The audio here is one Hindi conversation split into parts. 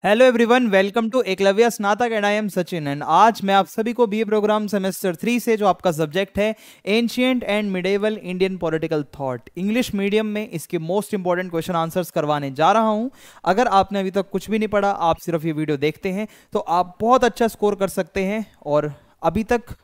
Hello everyone, welcome to Eklavya Snatak and I am Sachin. And आज मैं आप सभी को बीए प्रोग्राम सेमेस्टर 3 से जो आपका सब्जेक्ट है ancient and medieval Indian political thought, English medium में इसके मोस्ट इंपॉर्टेंट क्वेश्चन आंसर्स करवाने जा रहा हूं। अगर आपने अभी तक कुछ भी नहीं पढ़ा, आप सिर्फ ये वीडियो देखते हैं तो आप बहुत अच्छा स्कोर कर सकते हैं। और अभी तक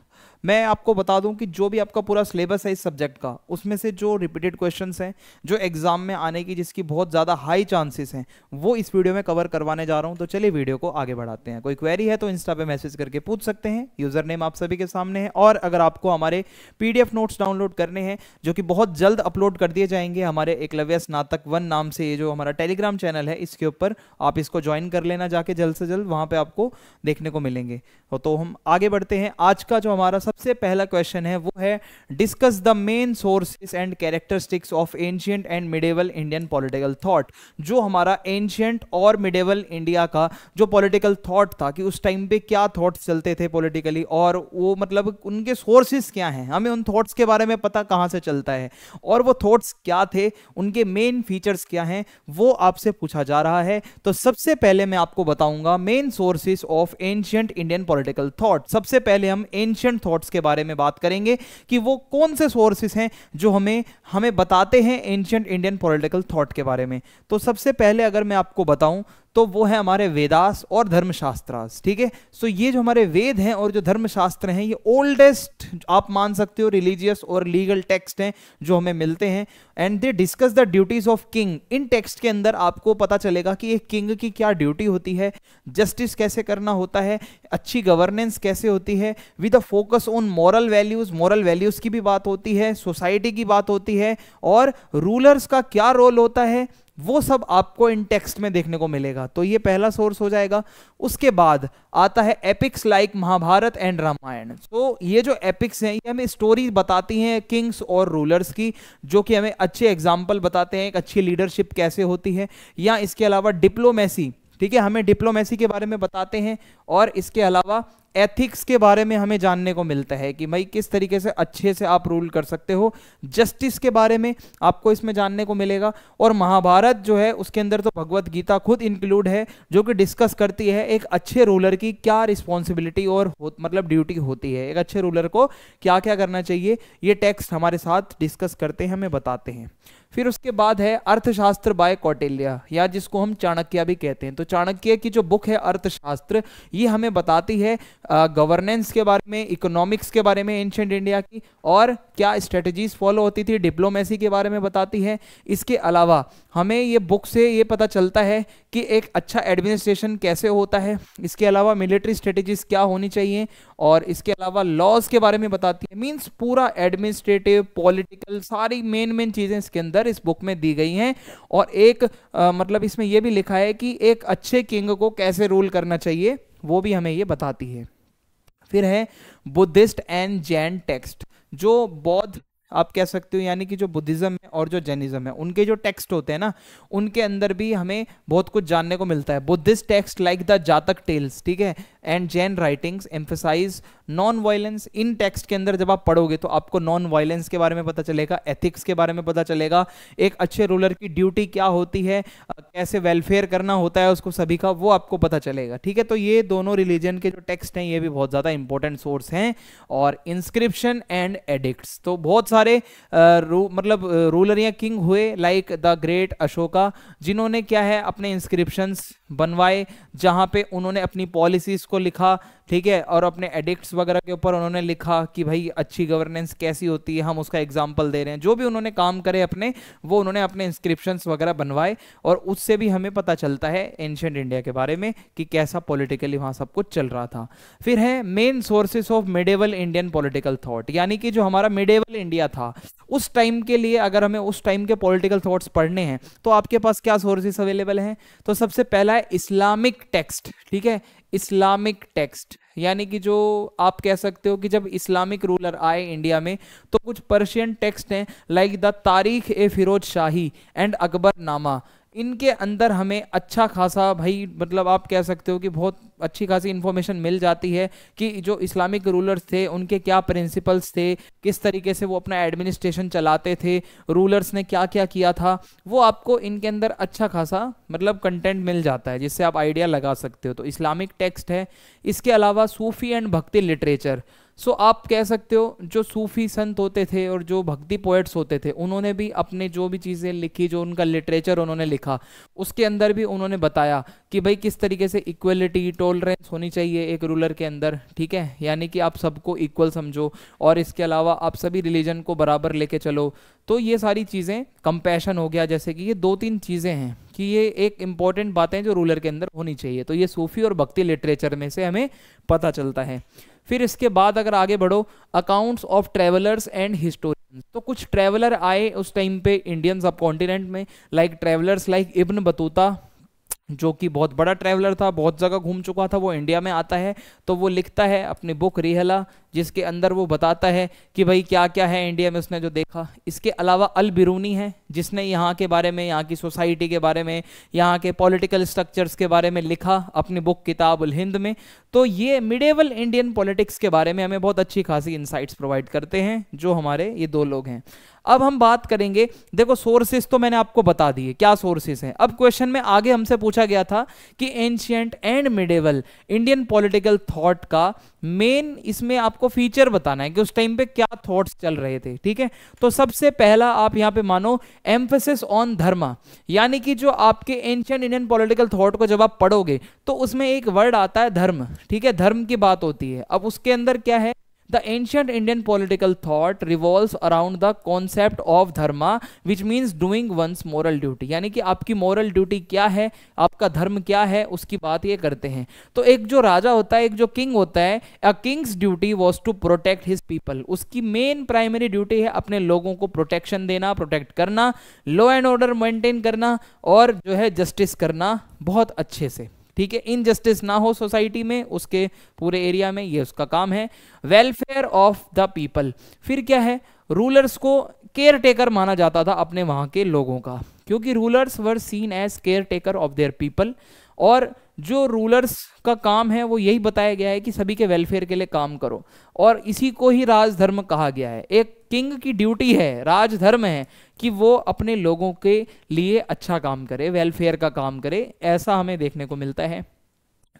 मैं आपको बता दूं कि जो भी आपका पूरा सिलेबस है इस सब्जेक्ट का, उसमें से जो रिपीटेड क्वेश्चंस हैं, जो एग्जाम में आने की जिसकी बहुत ज़्यादा हाई चांसेस हैं, वो इस वीडियो में कवर करवाने जा रहा हूं। तो चलिए वीडियो को आगे बढ़ाते हैं। कोई क्वेरी है तो इंस्टा पे मैसेज करके पूछ सकते हैं। यूज़र नेम आप सभी के सामने है। और अगर आपको हमारे PDF नोट्स डाउनलोड करने हैं जो कि बहुत जल्द अपलोड कर दिए जाएंगे हमारे एकलव्य स्नातक 1 नाम से, ये जो हमारा टेलीग्राम चैनल है, इसके ऊपर आप इसको ज्वाइन कर लेना जाके जल्द से जल्द, वहाँ पर आपको देखने को मिलेंगे। तो हम आगे बढ़ते हैं। आज का जो हमारा सबसे पहला क्वेश्चन है वो है discuss the main sources and characteristics of ancient and medieval Indian political thought. जो हमारा एंशिएंट और मिडेवल इंडिया का जो पॉलिटिकल थॉट था कि उस टाइम पे क्या थॉट्स चलते थे पॉलिटिकली, और वो मतलब उनके सोर्सेस क्या हैं, हमें उन थॉट्स के बारे में पता कहाँ से चलता है, और वो थॉट्स क्या थे, उनके मेन फीचर्स क्या हैं, वो आपसे पूछा जा रहा है। तो सबसे पहले मैं आपको बताऊंगा main sources of ancient Indian political thought. सबसे पहले हम एंशिएंट थॉट्स के बारे में बात करेंगे कि वो कौन से सोर्सेस हैं जो हमें बताते हैं एंशिएंट इंडियन पॉलिटिकल थॉट के बारे में। तो सबसे पहले अगर मैं आपको बताऊं तो वो है हमारे वेदास और धर्मशास्त्रास। ठीक है, सो ये जो हमारे वेद हैं और जो धर्मशास्त्र हैं, ये ओल्डेस्ट आप मान सकते हो रिलीजियस और लीगल टेक्स्ट हैं जो हमें मिलते हैं। And they discuss the duties of king. In text के अंदर आपको पता चलेगा कि एक किंग की क्या ड्यूटी होती है, जस्टिस कैसे करना होता है, अच्छी गवर्नेंस कैसे होती है, with a focus on moral values. Moral values की भी बात होती है, सोसाइटी की बात होती है, और रूलर्स का क्या रोल होता है, वो सब आपको इन टेक्स्ट में देखने को मिलेगा। तो ये पहला सोर्स हो जाएगा। उसके बाद आता है epics like Mahabharata and Ramayana. तो ये जो एपिक्स हैं, ये हमें स्टोरी बताती हैं किंग्स और रूलर्स की, जो कि हमें अच्छे एग्जाम्पल बताते हैं एक अच्छी लीडरशिप कैसे होती है। या इसके अलावा डिप्लोमेसी, ठीक है, हमें डिप्लोमेसी के बारे में बताते हैं। और इसके अलावा एथिक्स के बारे में हमें जानने को मिलता है कि भाई किस तरीके से अच्छे से आप रूल कर सकते हो। जस्टिस के बारे में आपको इसमें जानने को मिलेगा। और महाभारत जो है उसके अंदर तो भगवत गीता खुद इंक्लूड है, जो कि डिस्कस करती है एक अच्छे रूलर की क्या रिस्पॉन्सिबिलिटी और मतलब ड्यूटी होती है, एक अच्छे रूलर को क्या क्या करना चाहिए। ये टेक्स्ट हमारे साथ डिस्कस करते हैं, हमें बताते हैं। फिर उसके बाद है अर्थशास्त्र बाय कौटिल्य, या जिसको हम चाणक्य भी कहते हैं। तो चाणक्य की जो बुक है अर्थशास्त्र, ये हमें बताती है गवर्नेंस के बारे में, इकोनॉमिक्स के बारे में एंशिएंट इंडिया की, और क्या स्ट्रेटजीज फॉलो होती थी, डिप्लोमेसी के बारे में बताती है। इसके अलावा हमें ये बुक से ये पता चलता है कि एक अच्छा एडमिनिस्ट्रेशन कैसे होता है। इसके अलावा मिलिट्री स्ट्रेटजीज क्या होनी चाहिए, और इसके अलावा लॉज के बारे में बताती है। मींस पूरा एडमिनिस्ट्रेटिव, पॉलिटिकल, सारी मेन चीजें इसके अंदर इस बुक में दी गई हैं। और एक मतलब इसमें यह भी लिखा है कि एक अच्छे किंग को कैसे रूल करना चाहिए, वो भी हमें ये बताती है। फिर है बुद्धिस्ट एंड जैन टेक्स्ट। जो बौद्ध आप कह सकते हो, यानी कि जो बुद्धिज्म है और जो जैनिज्म है, उनके जो टेक्स्ट होते हैं ना, उनके अंदर भी हमें बहुत कुछ जानने को मिलता है। Buddhist text like the Jataka tales, ठीक है, and Jain writings emphasise non violence. इन टेक्स्ट के अंदर जब आप पढ़ोगे तो आपको नॉन वायलेंस के बारे में पता चलेगा, एथिक्स के बारे में पता चलेगा, एक अच्छे रूलर की ड्यूटी क्या होती है, कैसे वेलफेयर करना होता है उसको सभी का, वो आपको पता चलेगा। ठीक है, तो ये दोनों रिलीजन के जो टेक्स्ट हैं ये भी बहुत ज़्यादा इंपॉर्टेंट सोर्स हैं। और इंस्क्रिप्शन एंड एडिक्ट्स, तो बहुत सारे मतलब रूलर या किंग हुए लाइक द ग्रेट अशोका, जिन्होंने क्या है अपने इंस्क्रिप्शंस बनवाए, जहां पे उन्होंने अपनी पॉलिसीज को लिखा, ठीक है, और अपने एडिक्ट्स वगैरह के ऊपर उन्होंने लिखा कि भाई अच्छी गवर्नेंस कैसी होती है, हम उसका एग्जाम्पल दे रहे हैं। जो भी उन्होंने काम करे अपने, वो उन्होंने अपने इंस्क्रिप्शंस वगैरह बनवाए, और उससे भी हमें पता चलता है एंशिएंट इंडिया के बारे में कि कैसा पॉलिटिकली वहाँ सब कुछ चल रहा था। फिर है main sources of medieval Indian political thought, यानी कि जो हमारा मिडेवल इंडिया था उस टाइम के लिए, अगर हमें उस टाइम के पॉलिटिकल थॉट्स पढ़ने हैं तो आपके पास क्या सोर्सेस अवेलेबल हैं। तो सबसे पहला है इस्लामिक टेक्स्ट, ठीक है, इस्लामिक टेक्स्ट, यानी कि जो आप कह सकते हो कि जब इस्लामिक रूलर आए इंडिया में तो कुछ पर्शियन टेक्स्ट हैं लाइक द तारीख ए फिरोज शाही एंड अकबर नामा। इनके अंदर हमें अच्छा खासा भाई मतलब आप कह सकते हो कि बहुत अच्छी खासी इन्फॉर्मेशन मिल जाती है कि जो इस्लामिक रूलर्स थे उनके क्या प्रिंसिपल्स थे, किस तरीके से वो अपना एडमिनिस्ट्रेशन चलाते थे, रूलर्स ने क्या क्या किया था, वो आपको इनके अंदर अच्छा खासा मतलब कंटेंट मिल जाता है जिससे आप आइडिया लगा सकते हो। तो इस्लामिक टेक्स्ट है, इसके अलावा सूफी एंड भक्ति लिटरेचर। सो आप कह सकते हो जो सूफी संत होते थे और जो भक्ति पोएट्स होते थे उन्होंने भी अपने जो भी चीज़ें लिखी, जो उनका लिटरेचर उन्होंने लिखा, उसके अंदर भी उन्होंने बताया कि भाई किस तरीके से इक्वलिटी टॉलरेंस होनी चाहिए एक रूलर के अंदर, ठीक है, यानी कि आप सबको इक्वल समझो और इसके अलावा आप सभी रिलीजन को बराबर लेके चलो। तो ये सारी चीज़ें, कंपैशन हो गया, जैसे कि ये 2-3 चीज़ें हैं कि ये एक इंपॉर्टेंट बातें जो रूलर के अंदर होनी चाहिए। तो ये सूफी और भक्ति लिटरेचर में से हमें पता चलता है। फिर इसके बाद अगर आगे बढ़ो, accounts of travellers and historians. तो कुछ ट्रेवलर आए उस टाइम पे इंडियन सब कॉन्टिनेंट में, like travellers like Ibn Battuta, जो कि बहुत बड़ा ट्रैवलर था, बहुत जगह घूम चुका था, वो इंडिया में आता है तो वो लिखता है अपनी बुक रिहला, जिसके अंदर वो बताता है कि भाई क्या क्या है इंडिया में उसने जो देखा। इसके अलावा अल बिरूनी है जिसने यहाँ के बारे में, यहाँ की सोसाइटी के बारे में, यहाँ के पॉलिटिकल स्ट्रक्चर्स के बारे में लिखा अपनी बुक किताब उल हिंद में। तो ये मिडेवल इंडियन पॉलिटिक्स के बारे में हमें बहुत अच्छी खासी इंसाइट्स प्रोवाइड करते हैं जो हमारे ये 2 लोग हैं। अब हम बात करेंगे, देखो सोर्सेस तो मैंने आपको बता दिए क्या सोर्सेस हैं। अब क्वेश्चन में आगे हमसे पूछा गया था कि ancient and medieval Indian political thought का मेन इसमें आपको फीचर बताना है कि उस टाइम पे क्या थॉट्स चल रहे थे, ठीक है। तो सबसे पहला आप यहां पे मानो एम्फेसिस ऑन धर्म, यानी कि जो आपके एंशिएंट इंडियन पॉलिटिकल थॉट को जब आप पढ़ोगे तो उसमें एक वर्ड आता है धर्म, ठीक है, धर्म की बात होती है। अब उसके अंदर क्या है, The ancient Indian political thought revolves around the concept of dharma, which means doing one's moral duty। यानी कि आपकी moral duty क्या है, आपका धर्म क्या है, उसकी बात ये करते हैं। तो एक जो राजा होता है, एक जो किंग होता है, a king's duty was to protect his people। उसकी मेन प्राइमरी ड्यूटी है अपने लोगों को प्रोटेक्शन देना, प्रोटेक्ट करना, लॉ एंड ऑर्डर मेंटेन करना और जो है जस्टिस करना बहुत अच्छे से, ठीक है, इनजस्टिस ना हो सोसाइटी में, उसके पूरे एरिया में, ये उसका काम है। वेलफेयर ऑफ द पीपल, फिर क्या है, रूलर्स को केयर टेकर माना जाता था अपने वहां के लोगों का, क्योंकि rulers were seen as caretaker of their people. और जो रूलर्स का काम है वो यही बताया गया है कि सभी के वेलफेयर के लिए काम करो, और इसी को ही राजधर्म कहा गया है। एक किंग की ड्यूटी है, राजधर्म है कि वो अपने लोगों के लिए अच्छा काम करे, वेलफेयर का काम करे, ऐसा हमें देखने को मिलता है।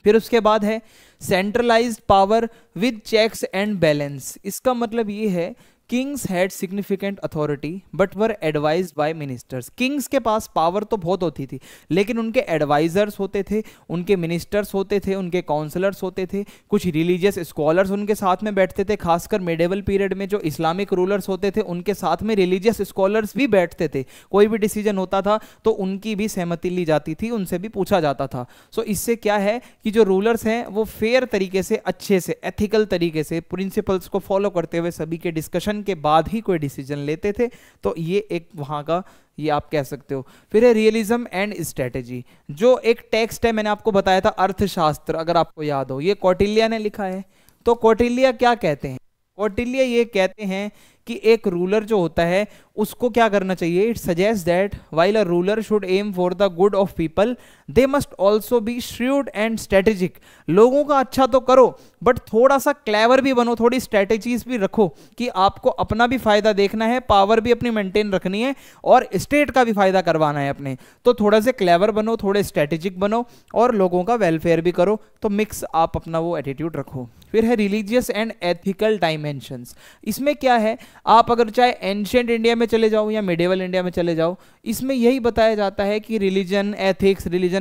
फिर उसके बाद है centralised power with checks and balance. इसका मतलब ये है kings had significant authority but were advised by ministers. Kings के पास पावर तो बहुत होती थी, लेकिन उनके एडवाइजर्स होते थे, उनके मिनिस्टर्स होते थे, उनके काउंसलर्स होते थे, कुछ रिलीजियस स्कॉलर्स उनके साथ में बैठते थे। खासकर मिडेवल पीरियड में जो इस्लामिक रूलर्स होते थे उनके साथ में रिलीजियस स्कॉलर्स भी बैठते थे। कोई भी डिसीजन होता था तो उनकी भी सहमति ली जाती थी, उनसे भी पूछा जाता था। सो इससे क्या है कि जो रूलर्स हैं वो फेयर तरीके से, अच्छे से, एथिकल तरीके से, प्रिंसिपल्स को फॉलो करते हुए सभी के डिस्कशन के बाद ही कोई डिसीजन लेते थे। तो ये एक वहां का, ये आप कह सकते हो। फिर है रियलिज्म एंड स्ट्रेटेजी, जो एक टेक्स्ट है, मैंने आपको बताया था अर्थशास्त्र, अगर आपको याद हो, ये कौटिल्य ने लिखा है। तो कौटिल्य क्या कहते हैं, कौटिल्य ये कहते हैं कि एक रूलर जो होता है उसको क्या करना चाहिए, it suggest that while a ruler should aim for the good of people they must also be shrewd and strategic. लोगों का अच्छा तो करो बट थोड़ा सा क्लेवर भी बनो, थोड़ी स्ट्रेटेजीज भी रखो कि आपको अपना भी फायदा देखना है, पावर भी अपनी मेंटेन रखनी है और स्टेट का भी फायदा करवाना है अपने। तो थोड़ा से क्लेवर बनो, थोड़े स्ट्रेटेजिक बनो और लोगों का वेलफेयर भी करो। तो मिक्स आप अपना वो एटीट्यूड रखो। फिर है रिलीजियस एंड एथिकल डायमेंशंस। इसमें क्या है, आप अगर चाहे एंशिएंट इंडिया में चले जाओ या मिडेवल इंडिया में चले जाओ, इसमें यही बताया जाता है कि रिलीजन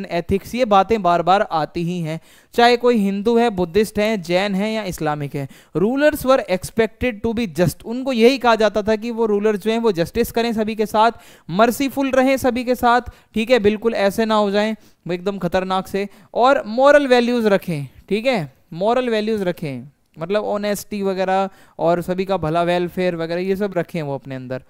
एथिक्स ये बातें बार बार आती ही हैं, चाहे कोई हिंदू है, बुद्धिस्ट है, जैन है या इस्लामिक है। Rulers were expected to be just, उनको यही कहा जाता था कि वो रूलर्स जो हैं वो जस्टिस करें सभी के साथ, मर्सीफुल रहें सभी के साथ, ठीक है, बिल्कुल ऐसे ना हो जाएं वो एकदम खतरनाक से, और मॉरल वैल्यूज रखें, ठीक है, मॉरल वैल्यूज रखें, मतलब ऑनेस्टी वगैरह और सभी का भला, वेलफेयर वगैरह ये सब रखें वो अपने अंदर।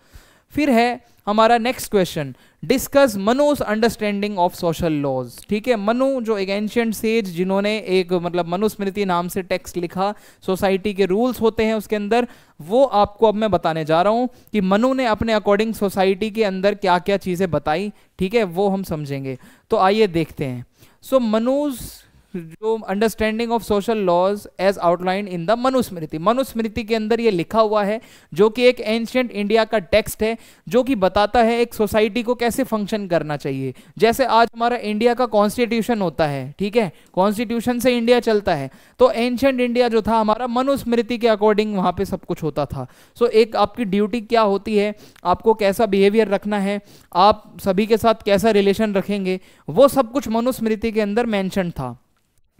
फिर है हमारा next question, discuss Manu's understanding of social laws. ठीक है, मनु जो एक एंशियंट सेज जिन्होंने एक मतलब मनुस्मृति नाम से टेक्स्ट लिखा, सोसाइटी के रूल्स होते हैं उसके अंदर, वो आपको अब मैं बताने जा रहा हूं कि मनु ने अपने अकॉर्डिंग सोसाइटी के अंदर क्या क्या चीजें बताई। ठीक है, वो हम समझेंगे। तो आइए देखते हैं। सो मनु's जो understanding of social laws as outline in the Manusmriti, Manusmriti के अंदर ये लिखा हुआ है, जो कि एक एंशियंट इंडिया का टेक्स्ट है, जो कि बताता है एक सोसाइटी को कैसे फंक्शन करना चाहिए। जैसे आज हमारा इंडिया का कॉन्स्टिट्यूशन होता है, ठीक है, कॉन्स्टिट्यूशन से इंडिया चलता है, तो एंशियंट इंडिया जो था हमारा मनुस्मृति के अकॉर्डिंग वहां पे सब कुछ होता था। सो एक आपकी ड्यूटी क्या होती है, आपको कैसा बिहेवियर रखना है, आप सभी के साथ कैसा रिलेशन रखेंगे, वो सब कुछ मनुस्मृति के अंदर मेंशन था।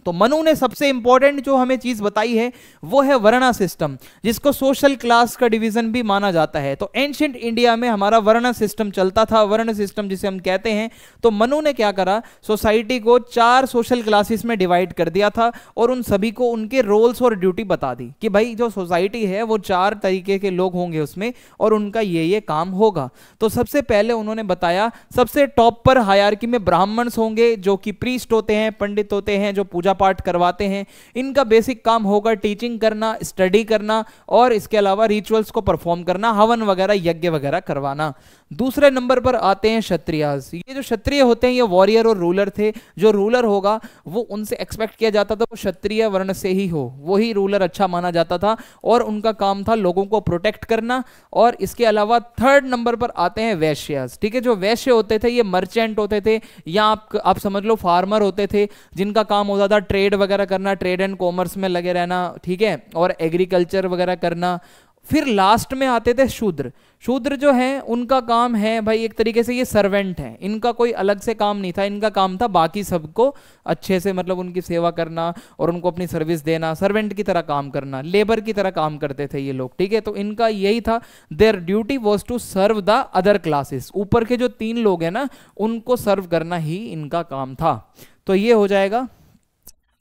तो मनु ने सबसे इंपॉर्टेंट जो हमें चीज बताई है वो है वर्णा सिस्टम, जिसको सोशल क्लास का डिवीजन भी माना जाता है। तो एंशिएंट इंडिया में हमारा वर्णा सिस्टम चलता था, वर्ण सिस्टम जिसे हम कहते हैं। तो मनु ने क्या करा, सोसाइटी को 4 सोशल क्लासेस में डिवाइड कर दिया था और उन सभी को उनके रोल्स और ड्यूटी बता दी कि भाई जो सोसाइटी है वो 4 तरीके के लोग होंगे उसमें और उनका ये काम होगा। तो सबसे पहले उन्होंने बताया सबसे टॉप पर हायरार्की में ब्राह्मण्स होंगे, जो कि प्रीस्ट होते हैं, पंडित होते हैं, जो पूजा पाठ करवाते हैं। इनका बेसिक काम होगा टीचिंग करना, स्टडी करना और इसके अलावा रिचुअल्स को परफॉर्म करना, हवन वगैरह यज्ञ वगैरह करवाना। दूसरे नंबर पर आते हैं क्षत्रियास। ये जो क्षत्रिय होते हैं ये वॉरियर और रूलर थे। जो रूलर होगा वो उनसे एक्सपेक्ट किया जाता था वो क्षत्रिय वर्ण से ही हो, वही रूलर अच्छा माना जाता था और उनका काम था लोगों को प्रोटेक्ट करना। और इसके अलावा थर्ड नंबर पर आते हैं वैश्यास। ठीक है, जो वैश्य होते थे ये मर्चेंट होते थे या आप समझ लो फार्मर होते थे, जिनका काम होता था ट्रेड वगैरह करना, ट्रेड एंड कॉमर्स में लगे रहना, ठीक है, और एग्रीकल्चर वगैरह करना। फिर लास्ट में आते थे शूद्र। शूद्र जो है उनका काम है भाई एक तरीके से ये सर्वेंट है, इनका कोई अलग से काम नहीं था, इनका काम था बाकी सबको अच्छे से मतलब उनकी सेवा करना और उनको अपनी सर्विस देना, सर्वेंट की तरह काम करना, लेबर की तरह काम करते थे ये लोग। ठीक है, तो इनका यही था, their duty was to serve the other classes. ऊपर के जो 3 लोग हैं ना उनको सर्व करना ही इनका काम था। तो ये हो जाएगा।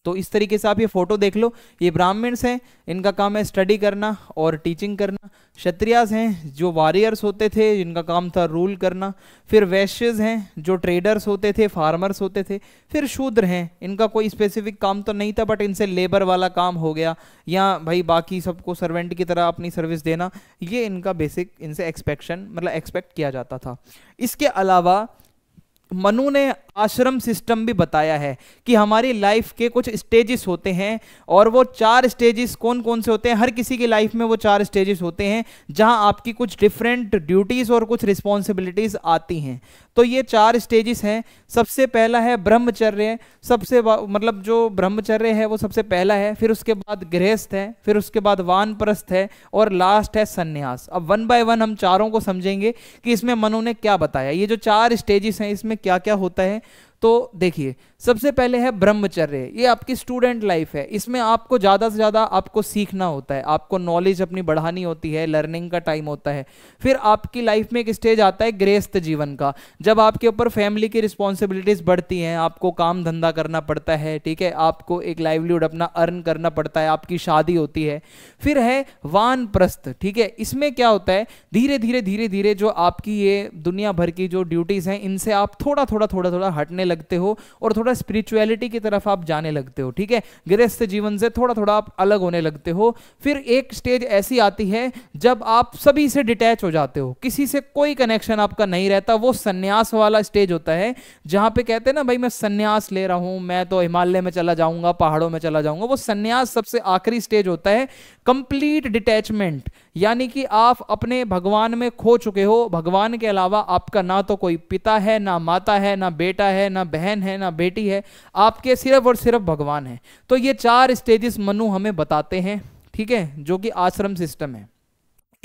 तो इस तरीके से आप ये फोटो देख लो, ये ब्राह्मण्स हैं, इनका काम है स्टडी करना और टीचिंग करना। क्षत्रियास हैं जो वॉरियर्स होते थे, जिनका काम था रूल करना। फिर वैश्यज हैं जो ट्रेडर्स होते थे, फार्मर्स होते थे। फिर शूद्र हैं, इनका कोई स्पेसिफिक काम तो नहीं था बट इनसे लेबर वाला काम हो गया, या भाई बाकी सबको सर्वेंट की तरह अपनी सर्विस देना, ये इनका बेसिक इनसे एक्सपेक्ट किया जाता था। इसके अलावा मनु ने आश्रम सिस्टम भी बताया है कि हमारी लाइफ के कुछ स्टेजेस होते हैं और वो 4 स्टेजेस कौन कौन से होते हैं, हर किसी की लाइफ में वो 4 स्टेजेस होते हैं जहां आपकी कुछ डिफरेंट ड्यूटीज और कुछ रिस्पॉन्सिबिलिटीज आती हैं। तो ये 4 स्टेजेस हैं। सबसे पहला है ब्रह्मचर्य, मतलब जो ब्रह्मचर्य है वो सबसे पहला है, फिर उसके बाद गृहस्थ है, फिर उसके बाद वानप्रस्थ है और लास्ट है सन्यास। अब 1 बाय 1 हम चारों को समझेंगे कि इसमें मनु ने क्या बताया। ये जो 4 स्टेजेस हैं इसमें क्या क्या होता है, तो देखिए सबसे पहले है ब्रह्मचर्य। ये आपकी स्टूडेंट लाइफ है, इसमें आपको ज़्यादा से ज़्यादा आपको सीखना होता है, आपको नॉलेज अपनी बढ़ानी होती है, लर्निंग का टाइम होता है। फिर आपकी लाइफ में एक स्टेज आता है गृहस्थ जीवन का, जब आपके ऊपर फैमिली की रिस्पॉन्सिबिलिटीज बढ़ती हैं, आपको काम धंधा करना पड़ता है, ठीक है, आपको एक लाइवलीहुड अपना अर्न करना पड़ता है, आपकी शादी होती है। फिर है वानप्रस्थ। ठीक है, इसमें क्या होता है, धीरे धीरे जो आपकी ये दुनिया भर की जो ड्यूटीज हैं इनसे आप थोड़ा हटने लगते हो और थोड़ा स्पिरिचुअलिटी की तरफ आप जाने लगते हो। ठीक है, गृहस्थ जीवन से थोड़ा आप अलग होने लगते हो। फिर एक स्टेज ऐसी आती है जब आप सभी से डिटैच हो जाते हो, किसी से कोई कनेक्शन आपका नहीं रहता, वो सन्यास वाला स्टेज होता है, जहां पे कहते हैं ना भाई मैं सन्यास ले रहा हूं, मैं तो हिमालय में चला जाऊंगा, पहाड़ों में चला जाऊंगा। वो सन्यास सबसे आखिरी स्टेज होता है, कंप्लीट डिटैचमेंट, यानी कि आप अपने भगवान में खो चुके हो। भगवान के अलावा आपका ना तो कोई पिता है, ना माता है, ना बेटा है, ना बहन है, ना बेटी है, आपके सिर्फ और सिर्फ भगवान है। तो ये 4 स्टेजेस मनु हमें बताते हैं, ठीक है, जो कि आश्रम सिस्टम है।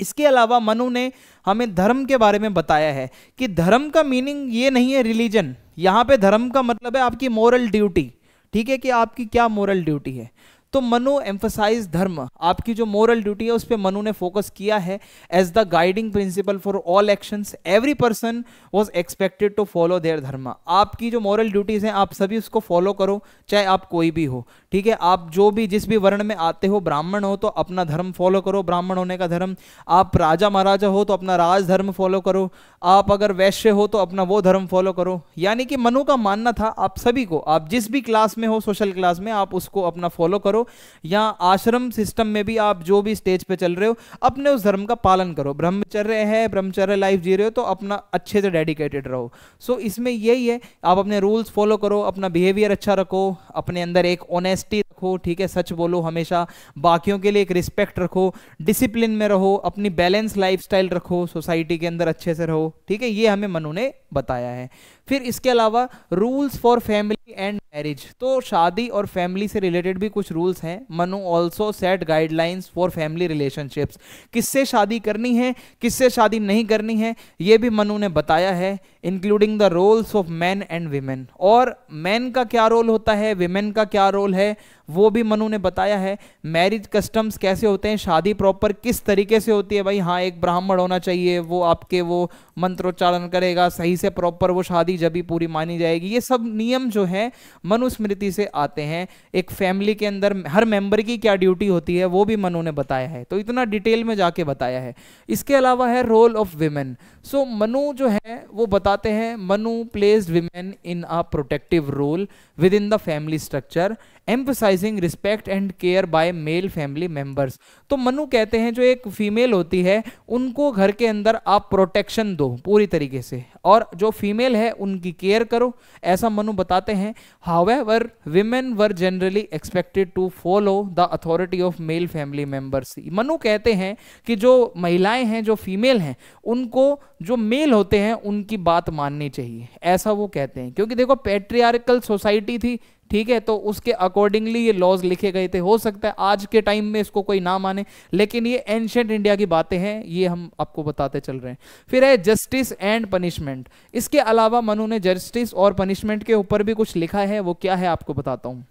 इसके अलावा मनु ने हमें धर्म के बारे में बताया है कि धर्म का मीनिंग ये नहीं है रिलीजन, यहां पे धर्म का मतलब है आपकी मोरल ड्यूटी। ठीक है, कि आपकी क्या मोरल ड्यूटी है। तो मनु एम्फसाइज धर्म, आपकी जो मोरल ड्यूटी है उस पर मनु ने फोकस किया है as the guiding principle for all actions. Every person was expected to follow their dharma. आपकी जो मोरल ड्यूटीज हैं आप सभी उसको फॉलो करो, चाहे आप कोई भी हो, ठीक है। आप जो भी जिस भी वर्ण में आते हो, ब्राह्मण हो तो अपना धर्म फॉलो करो, ब्राह्मण होने का धर्म। आप राजा महाराजा हो तो अपना राज धर्म फॉलो करो। आप अगर वैश्य हो तो अपना वो धर्म फॉलो करो। यानी कि मनु का मानना था आप सभी को, आप जिस भी क्लास में हो, सोशल क्लास में, आप उसको अपना फॉलो करो, या आश्रम सिस्टम में भी आप जो भी स्टेज पे चल रहे हो अपने उस धर्म का पालन करो। ब्रह्मचर्य है, ब्रह्मचर्य लाइफ जी रहे हो तो अपना अच्छे से डेडिकेटेड रहो। सो इसमें यही है, आप अपने रूल्स फॉलो करो, अपना बिहेवियर अच्छा रखो, अपने अंदर एक ऑनेस्टी रखो, ठीक है, सच बोलो हमेशा, बाकियों के लिए एक रिस्पेक्ट रखो, डिसिप्लिन में रहो, अपनी बैलेंस लाइफस्टाइल रखो, सोसाइटी के अंदर अच्छे से रहो, ठीक है। ये हमें मनु ने बताया है। फिर इसके अलावा rules for family and marriage, तो शादी और फैमिली से रिलेटेड भी कुछ रूल्स हैं। Manu also set guidelines for family relationships, किससे शादी करनी है, किससे शादी नहीं करनी है, ये भी मनु ने बताया है, including the roles of man and women. और मैन का क्या रोल होता है, विमेन का क्या रोल है, वो भी मनु ने बताया है। मैरिज कस्टम्स कैसे होते हैं, शादी प्रॉपर किस तरीके से होती है, भाई हाँ एक ब्राह्मण होना चाहिए, वो आपके वो मंत्रोच्चारण करेगा सही से प्रॉपर, वो शादी जब भी पूरी मानी जाएगी। ये सब नियम जो है मनुस्मृति से आते हैं। एक फैमिली के अंदर हर मेंबर की क्या ड्यूटी होती है वो भी मनु ने बताया है, तो इतना डिटेल में जाके बताया है। इसके अलावा है role of women. So Manu जो है वो बताते हैं, Manu placed women in a protective role within the family structure, emphasising respect and care by male family members. तो मनु कहते हैं जो एक फीमेल होती है उनको घर के अंदर आप प्रोटेक्शन दो पूरी तरीके से, और जो फीमेल है उनकी केयर करो, ऐसा मनु बताते हैं। However women were generally expected to follow the authority of male family members. Manu कहते हैं कि जो महिलाएं हैं, जो फीमेल हैं, उनको जो मेल होते हैं उनकी बात माननी चाहिए, ऐसा वो कहते हैं। क्योंकि देखो पैट्रियार्कल सोसाइटी थी, ठीक है, तो उसके अकॉर्डिंगली ये लॉज लिखे गए थे। हो सकता है आज के टाइम में इसको कोई ना माने, लेकिन ये एंशिएंट इंडिया की बातें हैं, ये हम आपको बताते चल रहे हैं। फिर है जस्टिस एंड पनिशमेंट। इसके अलावा मनु ने जस्टिस और पनिशमेंट के ऊपर भी कुछ लिखा है, वो क्या है आपको बताता हूं।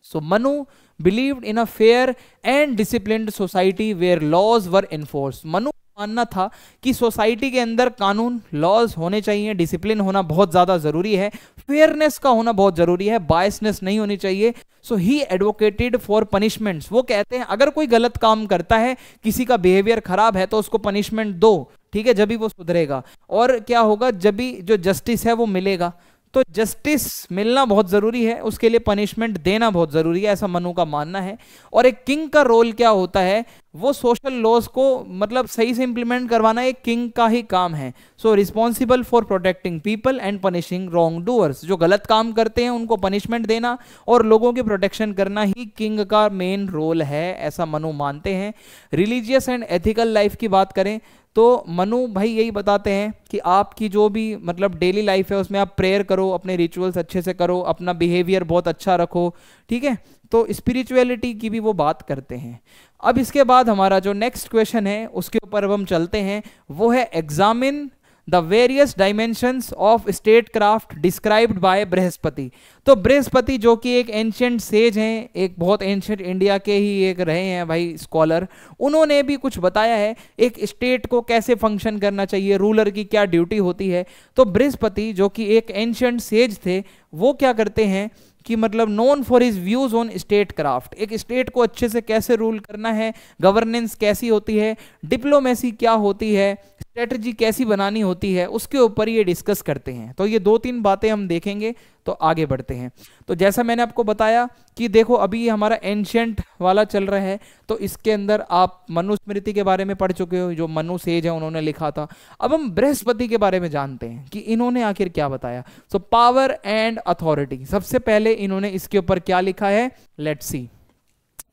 So Manu believed in a fair and disciplined society where laws were enforce. Manu मानना था कि सोसाइटी के अंदर कानून लॉज होने चाहिए, डिसिप्लिन होना बहुत ज्यादा जरूरी है, फेयरनेस का होना बहुत जरूरी है, बायसनेस नहीं होनी चाहिए। सो ही एडवोकेटेड फॉर पनिशमेंट्स। वो कहते हैं अगर कोई गलत काम करता है, किसी का बिहेवियर खराब है, तो उसको पनिशमेंट दो, ठीक है, जब भी वो सुधरेगा। और क्या होगा, जब भी जो जस्टिस है वो मिलेगा। तो जस्टिस मिलना बहुत जरूरी है, उसके लिए पनिशमेंट देना बहुत जरूरी है, ऐसा मनु का मानना है। और एक किंग का रोल क्या होता है, वो सोशल लॉज को मतलब सही से इंप्लीमेंट करवाना एक किंग का ही काम है। So responsible for protecting people and punishing wrongdoers. जो गलत काम करते हैं उनको पनिशमेंट देना और लोगों की प्रोटेक्शन करना ही किंग का मेन रोल है, ऐसा मनु मानते हैं। रिलीजियस एंड एथिकल लाइफ की बात करें तो मनु भाई यही बताते हैं कि आपकी जो भी मतलब डेली लाइफ है उसमें आप प्रेयर करो, अपने रिचुअल्स अच्छे से करो, अपना बिहेवियर बहुत अच्छा रखो, ठीक है। तो स्पिरिचुअलिटी की भी वो बात करते हैं। अब इसके बाद हमारा जो नेक्स्ट क्वेश्चन है उसके ऊपर अब हम चलते हैं, वो है examine the various dimensions of state craft described bye Brihaspati. तो बृहस्पति जो कि एक एंशिएंट सेज हैं, एक बहुत एंशिएंट इंडिया के ही एक रहे हैं भाई स्कॉलर, उन्होंने भी कुछ बताया है एक स्टेट को कैसे फंक्शन करना चाहिए, रूलर की क्या ड्यूटी होती है। तो बृहस्पति जो कि एक एंशिएंट सेज थे, वो क्या करते हैं कि मतलब known for his views on state craft, एक स्टेट को अच्छे से कैसे रूल करना है, गवर्नेंस कैसी होती है, डिप्लोमेसी क्या होती है, स्ट्रेटजी कैसी बनानी होती है, उसके ऊपर ये डिस्कस करते हैं। तो ये 2-3 बातें हम देखेंगे, तो आगे बढ़ते हैं। तो जैसा मैंने आपको बताया कि देखो अभी ये हमारा एंशिएंट वाला चल रहा है, तो इसके अंदर आप मनुस्मृति के बारे में पढ़ चुके हो, जो मनु सेज है उन्होंने लिखा था। अब हम बृहस्पति के बारे में जानते हैं कि इन्होंने आखिर क्या बताया। सो पावर एंड अथॉरिटी, सबसे पहले इन्होंने इसके ऊपर क्या लिखा है, लेट्स सी।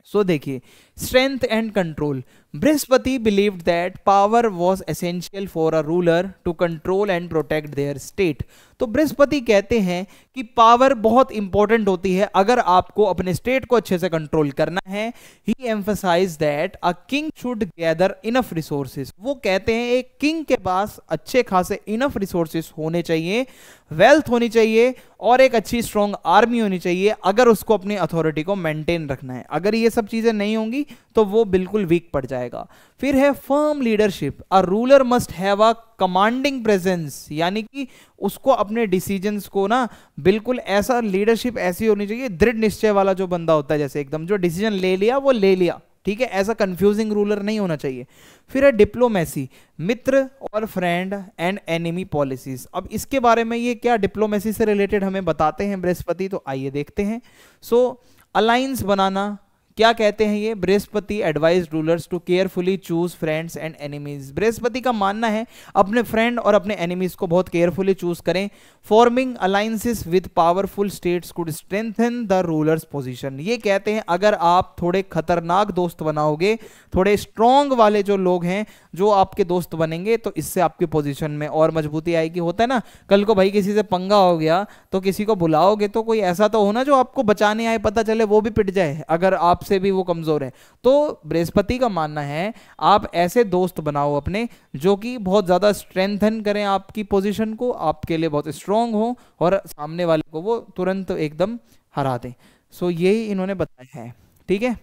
सो देखिए Strength and control. Brihaspati believed that power was essential for a ruler to control and protect their state. तो बृहस्पति कहते हैं कि पावर बहुत इंपॉर्टेंट होती है अगर आपको अपने स्टेट को अच्छे से कंट्रोल करना है. He emphasise that a king should gather enough resources. वो कहते हैं एक किंग के पास अच्छे खासे इनफ रिसोर्सेज होने चाहिए, वेल्थ होनी चाहिए और एक अच्छी स्ट्रॉन्ग आर्मी होनी चाहिए अगर उसको अपनी अथॉरिटी को मेंटेन रखना है. अगर ये सब चीजें नहीं होंगी तो वो बिल्कुल वीक पड़ जाएगा. फिर है firm leadership. A ruler must have a commanding presence, यानी कि उसको अपने डिसीजंस को ना बिल्कुल ऐसा लीडरशिप ऐसी होनी चाहिए, दृढ़ निश्चय वाला जो बंदा होता है, जैसे एकदम जो डिसीजन ले लिया वो ले लिया, ठीक है, ऐसा कंफ्यूजिंग रूलर नहीं होना चाहिए. फिर है डिप्लोमेसी. मित्र और फ्रेंड एंड एनिमी पॉलिसीज. अब इसके बारे में ये क्या डिप्लोमेसी से रिलेटेड हमें बताते हैं बृहस्पति, तो आइए देखते हैं. सो अलायंस बनाना, क्या कहते हैं ये? Brihaspati advise rulers to carefully choose friends and enemies. Brihaspati का मानना है अपने फ्रेंड और अपने एनिमीज को बहुत केयरफुली चूज करें. Forming alliances with powerful states could strengthen the rulers position. ये कहते हैं अगर आप थोड़े खतरनाक दोस्त बनाओगे, थोड़े स्ट्रॉन्ग वाले जो लोग हैं जो आपके दोस्त बनेंगे, तो इससे आपकी पोजीशन में और मजबूती आएगी. होता है ना, कल को भाई किसी से पंगा हो गया तो किसी को बुलाओगे तो कोई ऐसा तो हो ना जो आपको बचाने आए, पता चले वो भी पिट जाए अगर आपसे भी वो कमजोर है. तो बृहस्पति का मानना है आप ऐसे दोस्त बनाओ अपने जो कि बहुत ज्यादा स्ट्रेंथन करें आपकी पोजीशन को, आपके लिए बहुत स्ट्रांग हो और सामने वाले को वो तुरंत एकदम हरा दें. सो यही इन्होंने बताया है, ठीक है.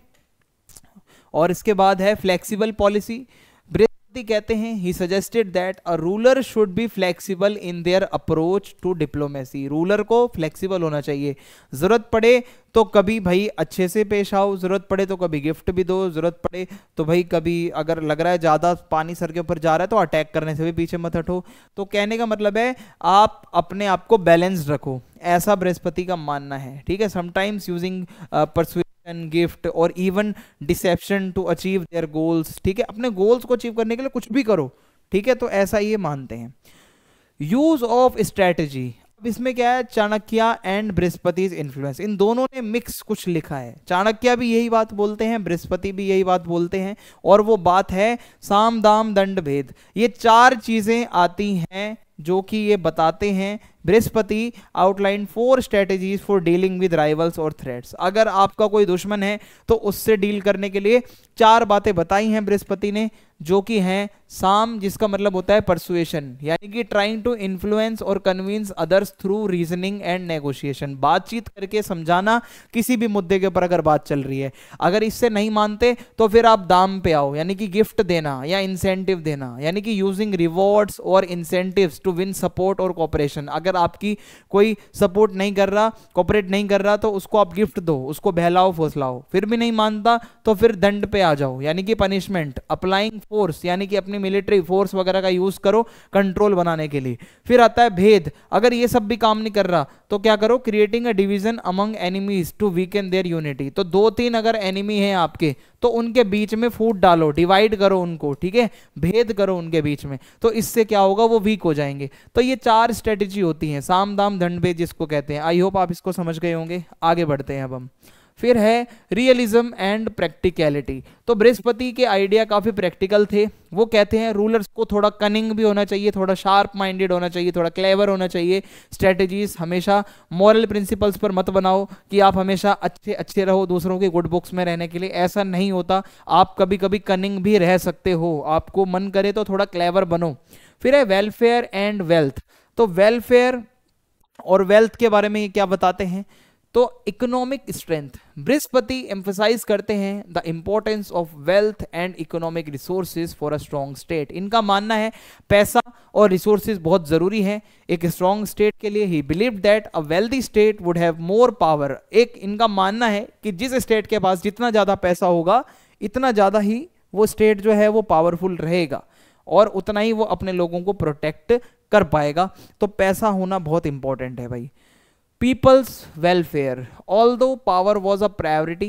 और इसके बाद है फ्लेक्सिबल पॉलिसी. बृहस्पति कहते हैं he suggested that a ruler should be flexible in their approach to diplomacy. Ruler को फ्लेक्सिबल होना चाहिए. जरूरत पड़े तो कभी भाई अच्छे से पेश आओ, जरूरत पड़े तो कभी गिफ्ट भी दो, जरूरत पड़े तो भाई कभी अगर लग रहा है ज्यादा पानी सर के ऊपर जा रहा है तो अटैक करने से भी पीछे मत हटो. तो कहने का मतलब है आप अपने आप को बैलेंस रखो, ऐसा बृहस्पति का मानना है, ठीक है. समटाइम्स यूजिंग परसुएशन, गिफ्ट और even deception to achieve their goals, ठीक है. अपने गोल्स को अचीव करने के लिए कुछ भी करो, ठीक है. तो ऐसा ये मानते हैं. Use of strategy. अब इसमें क्या है, चाणक्य एंड बृहस्पति इन्फ्लुएंस, इन दोनों ने मिक्स कुछ लिखा है. चाणक्य भी यही बात बोलते हैं, बृहस्पति भी यही बात बोलते हैं, और वो बात है साम दाम दंड भेद. ये चार चीजें आती हैं जो कि ये बताते हैं. Brihaspati outline 4 strategies for dealing with rivals और थ्रेट्स. अगर आपका कोई दुश्मन है तो उससे डील करने के लिए 4 बातें बताई हैं बृहस्पति ने, जो कि हैं साम, जिसका मतलब होता है परसुएशन, यानी कि ट्राइंग टू इन्फ्लुएंस और convince others through reasoning and negotiation. बातचीत करके समझाना किसी भी मुद्दे के ऊपर अगर बात चल रही है. अगर इससे नहीं मानते तो फिर आप दाम पे आओ, यानी कि गिफ्ट देना या इंसेंटिव देना, यानी कि यूजिंग रिवॉर्ड्स और इंसेंटिव्स टू विन सपोर्ट और कोऑपरेशन. अगर आपकी कोई सपोर्ट नहीं कर रहा, कोऑपरेट नहीं कर रहा, तो उसको आप गिफ्ट दो, उसको बहलाओ फुसलाओ. फिर भी नहीं मानता तो फिर दंड पे आ जाओ, यानी कि पनिशमेंट. अप्लाइंग फोर्स, यानी कि अपनी मिलिट्री फोर्स वगैरह का यूज करो कंट्रोल बनाने के लिए. फिर आता है भेद. अगर ये सब भी काम नहीं कर रहा तो क्या करो, creating a division among enemies to weaken their unity. तो 2-3 अगर एनिमी हैं आपके तो उनके बीच में फूट डालो, डिवाइड करो उनको, ठीक है, भेद करो उनके बीच में. तो इससे क्या होगा, वो वीक हो जाएंगे. तो ये 4 स्ट्रेटेजी होती हैं, साम दाम दंड भेद जिसको कहते हैं. आई होप आप इसको समझ गए होंगे. आगे बढ़ते हैं अब हम. फिर है रियलिज्म एंड प्रैक्टिकलिटी. तो बृहस्पति के आइडिया काफी प्रैक्टिकल थे. वो कहते हैं रूलर्स को थोड़ा कनिंग भी होना चाहिए, थोड़ा शार्प माइंडेड होना चाहिए, थोड़ा क्लेवर होना चाहिए. स्ट्रेटेजीज हमेशा मॉरल प्रिंसिपल्स पर मत बनाओ कि आप हमेशा अच्छे अच्छे रहो दूसरों के गुड बुक्स में रहने के लिए. ऐसा नहीं होता. आप कभी कभी कनिंग भी रह सकते हो, आपको मन करे तो थोड़ा क्लेवर बनो. फिर है वेलफेयर एंड वेल्थ. तो वेलफेयर और वेल्थ के बारे में ये क्या बताते हैं, तो इकोनॉमिक स्ट्रेंथ. बृहस्पति एम्फसाइज करते हैं the importance of wealth and economic resources for a strong state. इनका मानना है पैसा और रिसोर्सेज बहुत जरूरी है एक स्ट्रॉन्ग स्टेट के लिए. ही believe that a wealthy state would have more power. एक इनका मानना है कि जिस स्टेट के पास जितना ज्यादा पैसा होगा इतना ज्यादा ही वो स्टेट जो है वो पावरफुल रहेगा और उतना ही वो अपने लोगों को प्रोटेक्ट कर पाएगा. तो पैसा होना बहुत इंपॉर्टेंट है भाई. People's welfare. Although power was a priority,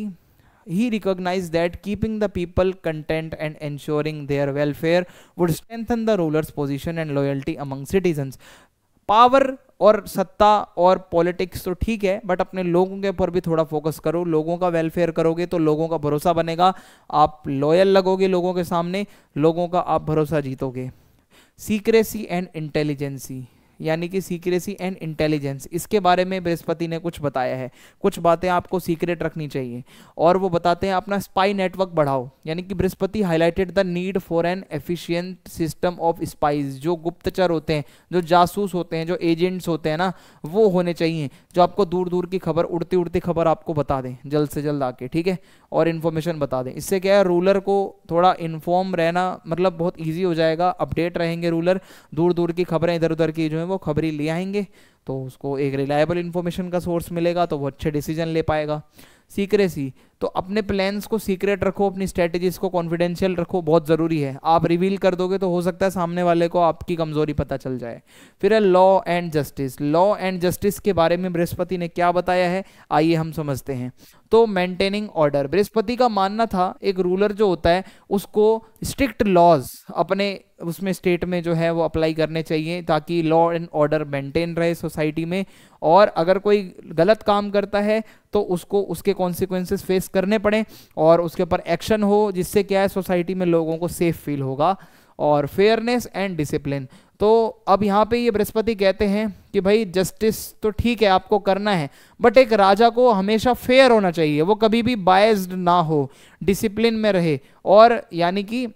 he recognized that keeping the people content and ensuring their welfare would strengthen the ruler's position and loyalty among citizens. Power और सत्ता और पॉलिटिक्स तो ठीक है, बट अपने लोगों के ऊपर भी थोड़ा फोकस करो। लोगों का वेलफेयर करोगे तो लोगों का भरोसा बनेगा, आप लॉयल लगोगे लोगों के सामने, लोगों का आप भरोसा जीतोगे। सीक्रेसी एंड इंटेलिजेंसी, यानी कि सीक्रेसी एंड इंटेलिजेंस, इसके बारे में बृहस्पति ने कुछ बताया है। कुछ बातें आपको सीक्रेट रखनी चाहिए, और वो बताते हैं अपना स्पाई नेटवर्क बढ़ाओ। यानी कि Brihaspati highlighted the need for an efficient system of spies, जो गुप्तचर होते हैं, जो जासूस होते हैं, जो एजेंट्स होते हैं ना, वो होने चाहिए, जो आपको दूर दूर की खबर, उड़ती उड़ती खबर आपको बता दें जल्द से जल्द आके, ठीक है, और इन्फॉर्मेशन बता दें। इससे क्या है, रूलर को थोड़ा इन्फॉर्म रहना मतलब बहुत ईजी हो जाएगा, अपडेट रहेंगे रूलर, दूर दूर की खबरें इधर उधर की जो है वो खबरी ले आएंगे, तो उसको एक रिलायबल इन्फॉर्मेशन का सोर्स मिलेगा, तो वो अच्छे डिसीजन ले पाएगा। सीक्रेसी, तो अपने प्लान्स को सीक्रेट रखो, अपनी स्ट्रेटेजीज को कॉन्फिडेंशियल रखो, बहुत ज़रूरी है। आप रिवील कर दोगे तो हो सकता है सामने वाले को आपकी कमज़ोरी पता चल जाए। फिर है law and justice. Law and justice के बारे में बृहस्पति ने क्या बताया है, आइए हम समझते हैं। तो मेंटेनिंग ऑर्डर, बृहस्पति का मानना था एक रूलर जो होता है उसको स्ट्रिक्ट लॉज अपने उसमें स्टेट में जो है वो अप्लाई करने चाहिए, ताकि लॉ एंड ऑर्डर मेंटेन रहे सोसाइटी में, और अगर कोई गलत काम करता है तो उसको उसके कॉन्सिक्वेंसेस फेस करने पड़े और उसके ऊपर एक्शन हो, जिससे क्या है सोसाइटी में लोगों को सेफ फील होगा। और फेयरनेस एंड डिसिप्लिन, तो अब यहाँ पे ये बृहस्पति कहते हैं कि भाई जस्टिस तो ठीक है आपको करना है, बट एक राजा को हमेशा फेयर होना चाहिए, वो कभी भी बायस्ड ना हो, डिसिप्लिन में रहे, और यानी कि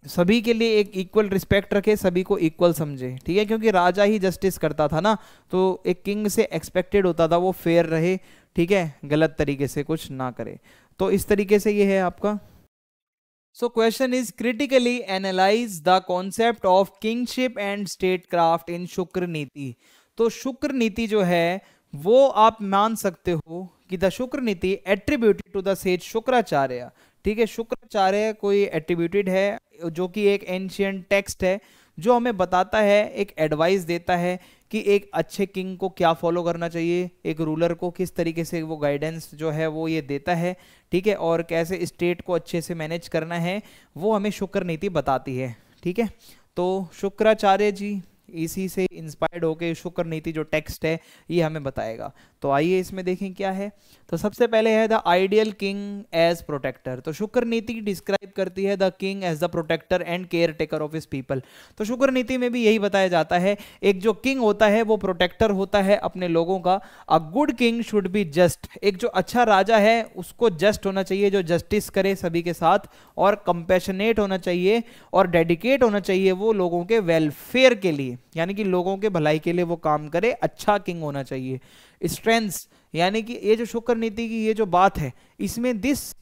सभी के लिए एक इक्वल रिस्पेक्ट रखे, सभी को इक्वल समझे, ठीक है, क्योंकि राजा ही जस्टिस करता था ना, तो एक किंग से एक्सपेक्टेड होता था वो फेयर रहे, ठीक है, गलत तरीके से कुछ ना करे। तो इस तरीके से ये है आपका। So question is critically analyse the concept of kingship and statecraft in Shukra Niti. तो शुक्र नीति जो है वो आप मान सकते हो कि the Shukra Niti attributed to the sage Shukracharya, ठीक है, शुक्राचार्य कोई एट्रीब्यूटेड है जो कि एक एंशियंट टेक्स्ट है जो हमें बताता है, एक एडवाइस देता है कि एक अच्छे किंग को क्या फॉलो करना चाहिए, एक रूलर को किस तरीके से वो गाइडेंस जो है वो ये देता है, ठीक है, और कैसे स्टेट को अच्छे से मैनेज करना है, वो हमें शुक्र नीति बताती है, ठीक है। तो शुक्राचार्य जी इसी से इंस्पायर्ड होके शुक्र नीति जो टेक्स्ट है ये हमें बताएगा। तो आइए इसमें देखें क्या है। तो सबसे पहले है the ideal king as protector. तो शुक्र नीति डिस्क्राइब करती है the king as the protector and caretaker of his people. तो शुक्र नीति में भी यही बताया जाता है, एक जो किंग होता है वो प्रोटेक्टर होता है अपने लोगों का। A good king should be just, एक जो अच्छा राजा है उसको जस्ट होना चाहिए, जो जस्टिस करे सभी के साथ, और कंपैशनेट होना चाहिए, और डेडिकेट होना चाहिए वो लोगों के वेलफेयर के लिए, यानी कि लोगों के भलाई के लिए वो काम करे, अच्छा किंग होना चाहिए। स्ट्रेंथ्स, यानी कि ये जो शुक्र नीति की ये जो बात है इसमें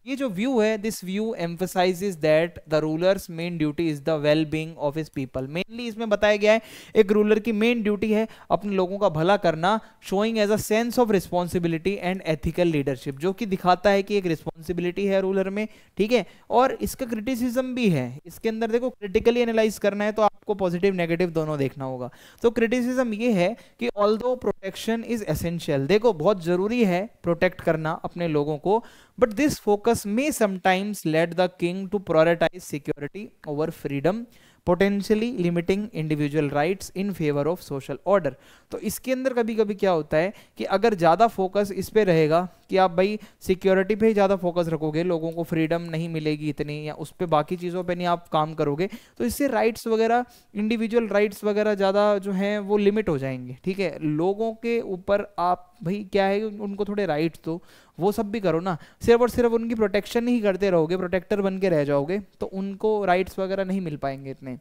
ये जो व्यू है, this view emphasises that the rulers main duty is the well being of his people. Mainly इसमें बताया गया है एक रूलर की मेन ड्यूटी है अपने लोगों का भला करना, showing as a sense of responsibility and ethical leadership, जो कि दिखाता है कि एक रिस्पॉन्सिबिलिटी है रूलर में, ठीक है, और इसका क्रिटिसिज्म भी है। इसके अंदर देखो क्रिटिकली एनालाइज करना है तो आपको पॉजिटिव नेगेटिव दोनों देखना होगा। तो क्रिटिसिज्म ये है कि ऑल्दो प्रोटेक्शन इज एसेंशियल, देखो बहुत जरूरी है प्रोटेक्ट करना अपने लोगों को, but this focus may sometimes lead the king to prioritize security over freedom, potentially limiting individual rights in favor of social order। तो इसके अंदर कभी कभी क्या होता है कि अगर ज़्यादा फोकस इस पे रहेगा कि आप भाई सिक्योरिटी पे ही ज़्यादा फोकस रखोगे, लोगों को फ्रीडम नहीं मिलेगी इतनी, या उस पर बाकी चीज़ों पे नहीं आप काम करोगे, तो इससे राइट्स वगैरह, इंडिविजुअल राइट्स वगैरह ज़्यादा जो हैं वो लिमिट हो जाएंगे, ठीक है। लोगों के ऊपर आप भाई क्या है उनको थोड़े राइट्स दो, वो सब भी करो ना, सिर्फ और सिर्फ उनकी प्रोटेक्शन ही करते रहोगे, प्रोटेक्टर बन के रह जाओगे तो उनको राइट्स वगैरह नहीं मिल पाएंगे इतने।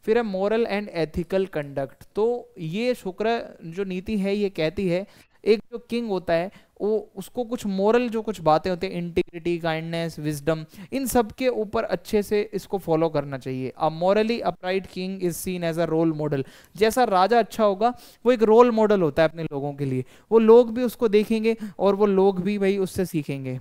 फिर है मॉरल एंड एथिकल कंडक्ट। तो ये शुक्र जो नीति है ये कहती है एक जो किंग होता है वो उसको कुछ मोरल जो कुछ बातें होती हैं, इंटीग्रिटी, काइंडनेस, विजडम, इन सब के ऊपर अच्छे से इसको फॉलो करना चाहिए। A morally upright king is seen as a role model, जैसा राजा अच्छा होगा वो एक रोल मॉडल होता है अपने लोगों के लिए, वो लोग भी उसको देखेंगे और वो लोग भी भाई उससे सीखेंगे।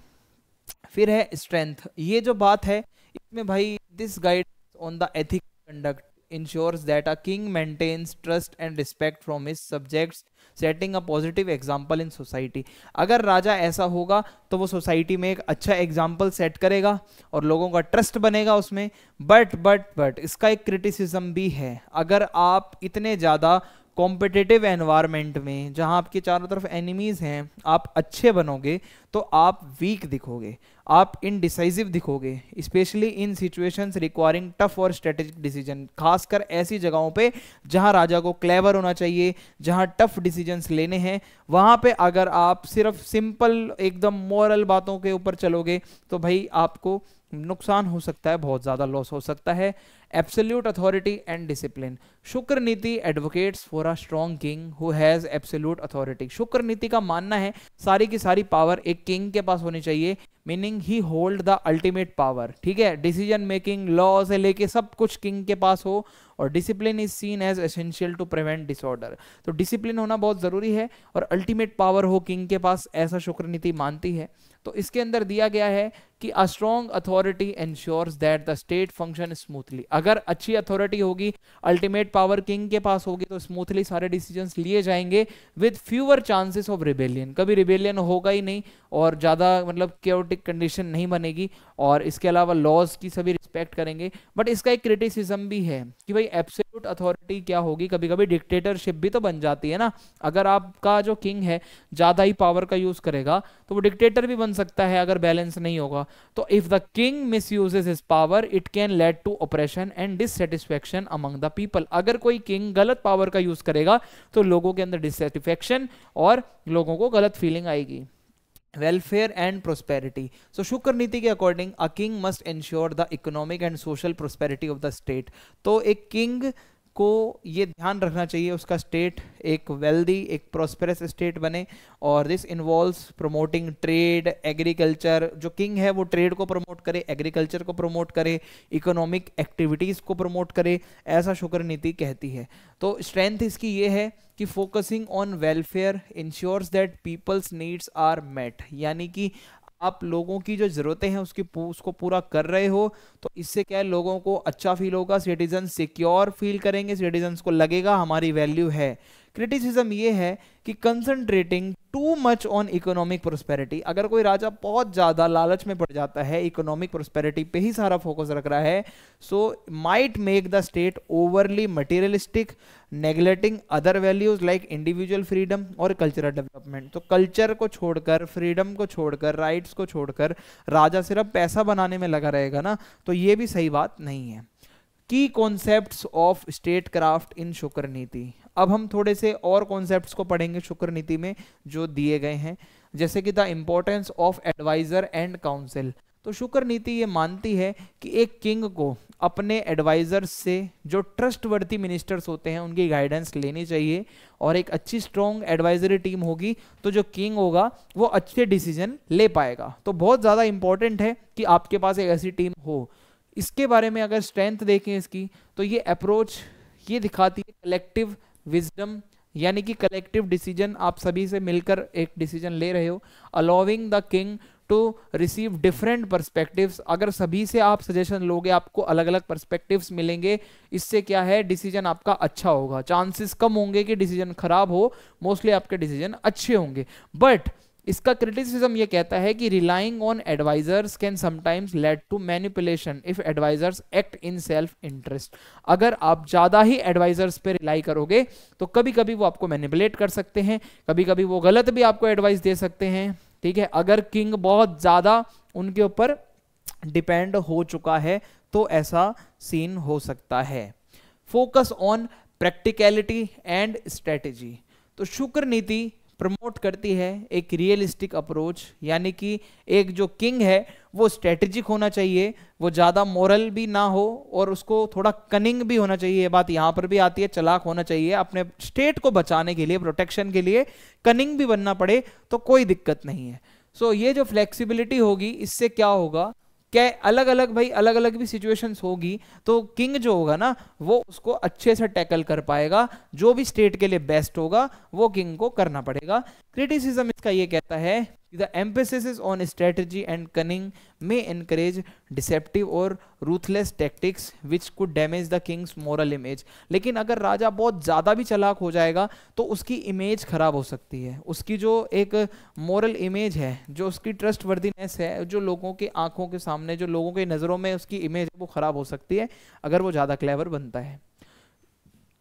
फिर है स्ट्रेंथ, ये जो बात है इसमें भाई this guide on the ethical conduct ensures that a king maintains trust and respect from his subjects, setting a positive example in society। अगर राजा ऐसा होगा तो वो सोसाइटी में एक अच्छा एग्जाम्पल सेट करेगा और लोगों का ट्रस्ट बनेगा उसमें। बट इसका एक क्रिटिसिज्म भी है, अगर आप इतने ज़्यादा कॉम्पिटिटिव एनवायरनमेंट में जहां आपके चारों तरफ एनिमीज हैं, आप अच्छे बनोगे तो आप वीक दिखोगे, आप इनडिसाइसिव दिखोगे, specially in situations requiring tough और स्ट्रेटेजिक डिसीजन। खासकर ऐसी जगहों पे जहां राजा को क्लेवर होना चाहिए, जहां टफ डिसीजंस लेने हैं, वहां पे अगर आप सिर्फ सिंपल एकदम मॉरल बातों के ऊपर चलोगे तो भाई आपको नुकसान हो सकता है, बहुत ज्यादा लॉस हो सकता है। Absolute authority and discipline. शुक्र नीति advocates for a strong king who has absolute authority. शुक्र नीति का मानना है सारी की सारी पावर एक किंग के पास होनी चाहिए, meaning he hold the ultimate power, ठीक है। डिसीजन मेकिंग, लॉ से लेके सब कुछ किंग के पास हो। और discipline is seen as essential to prevent disorder. तो डिसिप्लिन होना बहुत जरूरी है और अल्टीमेट पावर हो किंग के पास, ऐसा शुक्र नीति मानती है। तो इसके अंदर दिया गया है कि a strong authority ensures that the state function smoothly. अगर अच्छी अथॉरिटी होगी, अल्टीमेट पावर किंग के पास होगी, तो स्मूथली सारे डिसीजंस लिए जाएंगे with fewer chances of rebellion. कभी रिबेलियन होगा ही नहीं और ज्यादा मतलब केओटिक कंडीशन नहीं बनेगी। और इसके अलावा लॉज की सभी रिस्पेक्ट करेंगे। बट इसका एक क्रिटिसिज्म भी है कि भाई एब्सोल्यूट अथॉरिटी क्या होगी, कभी कभी डिक्टेटरशिप भी तो बन जाती है ना। अगर आपका जो किंग है ज्यादा ही पावर का यूज करेगा तो वो डिक्टेटर भी बन सकता है अगर बैलेंस नहीं होगा। तो if the king misuses his power it can lead to operation and dissatisfaction among the people. अगर कोई किंग गलत पावर का यूज करेगा तो लोगों के अंदर डिससैटिस्फैक्शन और लोगों को गलत फीलिंग आएगी। Welfare and prosperity. सो शुक्र नीति के according a king must ensure the economic and social prosperity of the state. तो एक किंग को ये ध्यान रखना चाहिए उसका स्टेट एक वेल्दी, एक प्रोस्पेरस स्टेट बने। और this involves promoting trade, agriculture. जो किंग है वो ट्रेड को प्रमोट करे, एग्रीकल्चर को प्रमोट करे, इकोनॉमिक एक्टिविटीज को प्रमोट करे, ऐसा शुक्र नीति कहती है। तो स्ट्रेंथ इसकी ये है कि focusing on welfare ensures that people's needs are met. यानी कि आप लोगों की जो जरूरतें हैं उसको पूरा कर रहे हो, तो इससे क्या है, लोगों को अच्छा फील होगा, सिटीजन सिक्योर फील करेंगे, सिटीजन्स को लगेगा हमारी वैल्यू है। क्रिटिसिज्म ये है कि concentrating too much on economic prosperity. अगर कोई राजा बहुत ज्यादा लालच में पड़ जाता है, इकोनॉमिक प्रोस्पेरिटी पे ही सारा फोकस रख रहा है, so might make the state overly materialistic, neglecting other values like individual freedom और कल्चरल डेवलपमेंट। तो कल्चर को छोड़कर, फ्रीडम को छोड़कर, राइट्स को छोड़कर राजा सिर्फ पैसा बनाने में लगा रहेगा ना, तो ये भी सही बात नहीं है। की concepts of state craft in Shukra नीति। अब हम थोड़े से और कॉन्सेप्ट्स को पढ़ेंगे शुक्र नीति में जो दिए गए हैं, जैसे कि the importance of adviser and council. तो शुक्र नीति ये मानती है कि एक किंग को अपने एडवाइजर्स से, जो ट्रस्टवर्दी मिनिस्टर्स होते हैं, उनकी गाइडेंस लेनी चाहिए। और एक अच्छी स्ट्रॉन्ग एडवाइजरी टीम होगी तो जो किंग होगा वो अच्छे डिसीजन ले पाएगा। तो बहुत ज़्यादा इंपॉर्टेंट है कि आपके पास एक ऐसी टीम हो। इसके बारे में अगर स्ट्रेंथ देखें इसकी, तो ये अप्रोच ये दिखाती है कलेक्टिव विजडम, यानी कि कलेक्टिव डिसीजन, आप सभी से मिलकर एक डिसीजन ले रहे हो। Allowing the king to receive different perspectives. अगर सभी से आप सजेशन लोगे आपको अलग अलग पर्सपेक्टिव्स मिलेंगे, इससे क्या है, डिसीजन आपका अच्छा होगा। चांसेस कम होंगे कि डिसीजन खराब हो, मोस्टली आपके डिसीजन अच्छे होंगे। बट इसका क्रिटिसिज्म ये कहता है कि relying on advisers can sometimes lead to manipulation if advisers act in self interest. अगर आप ज्यादा ही एडवाइजर्स पे रिलाई करोगे तो कभी कभी वो आपको मैनिपुलेट कर सकते हैं, कभी कभी वो गलत भी आपको एडवाइस दे सकते हैं, ठीक है। अगर किंग बहुत ज्यादा उनके ऊपर डिपेंड हो चुका है तो ऐसा सीन हो सकता है। Focus on practicality and strategy. तो शुक्र नीति प्रमोट करती है एक रियलिस्टिक अप्रोच, यानी कि एक जो किंग है वो स्ट्रेटेजिक होना चाहिए, वो ज़्यादा मोरल भी ना हो और उसको थोड़ा कनिंग भी होना चाहिए। ये बात यहाँ पर भी आती है, चालाक होना चाहिए। अपने स्टेट को बचाने के लिए, प्रोटेक्शन के लिए कनिंग भी बनना पड़े तो कोई दिक्कत नहीं है। सो ये जो फ्लेक्सिबिलिटी होगी, इससे क्या होगा, क्या अलग अलग भाई अलग अलग भी सिचुएशंस होगी तो किंग जो होगा ना वो उसको अच्छे से टैकल कर पाएगा। जो भी स्टेट के लिए बेस्ट होगा वो किंग को करना पड़ेगा। क्रिटिसिज्म इसका ये कहता है The emphasis on strategy and cunning may encourage deceptive और ruthless tactics which could damage the king's moral image। लेकिन अगर राजा बहुत ज़्यादा भी चालाक हो जाएगा तो उसकी इमेज खराब हो सकती है। उसकी जो एक मोरल इमेज है, जो उसकी ट्रस्टवर्दीनेस है, जो लोगों की आंखों के सामने, जो लोगों की नज़रों में उसकी इमेज है, वो खराब हो सकती है अगर वो ज़्यादा क्लेवर बनता है।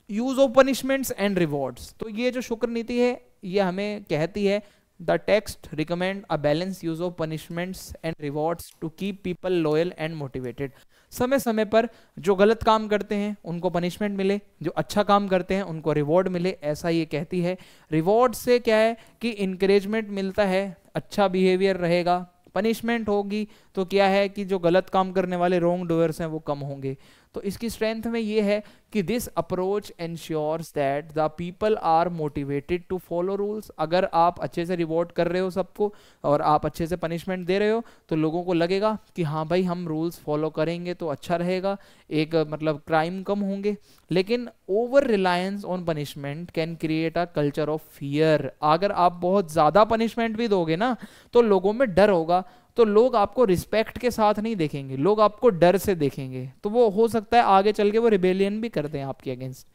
Use of punishments and rewards, तो ये जो शुक्र नीति है ये हमें कहती है the text recommend a balance use of punishments and rewards to keep people loyal and motivated. समय समय पर जो गलत काम करते हैं उनको पनिशमेंट मिले, जो अच्छा काम करते हैं उनको रिवॉर्ड मिले, ऐसा ये कहती है। रिवॉर्ड से क्या है कि इंकरेजमेंट मिलता है, अच्छा बिहेवियर रहेगा। पनिशमेंट होगी तो क्या है कि जो गलत काम करने वाले रॉन्ग डूअर्स हैं वो कम होंगे। तो इसकी स्ट्रेंथ में ये है कि this approach ensures that the people are motivated to follow rules. अगर आप अच्छे से रिवॉर्ड कर रहे हो सबको और आप अच्छे से पनिशमेंट दे रहे हो तो लोगों को लगेगा कि हाँ भाई हम रूल्स फॉलो करेंगे तो अच्छा रहेगा, एक मतलब क्राइम कम होंगे। लेकिन over reliance on punishment can create a culture of fear. अगर आप बहुत ज़्यादा पनिशमेंट भी दोगे ना तो लोगों में डर होगा, तो लोग आपको रिस्पेक्ट के साथ नहीं देखेंगे, लोग आपको डर से देखेंगे, तो वो हो सकता है आगे चल के वो रिबेलियन भी कर दें आपके against.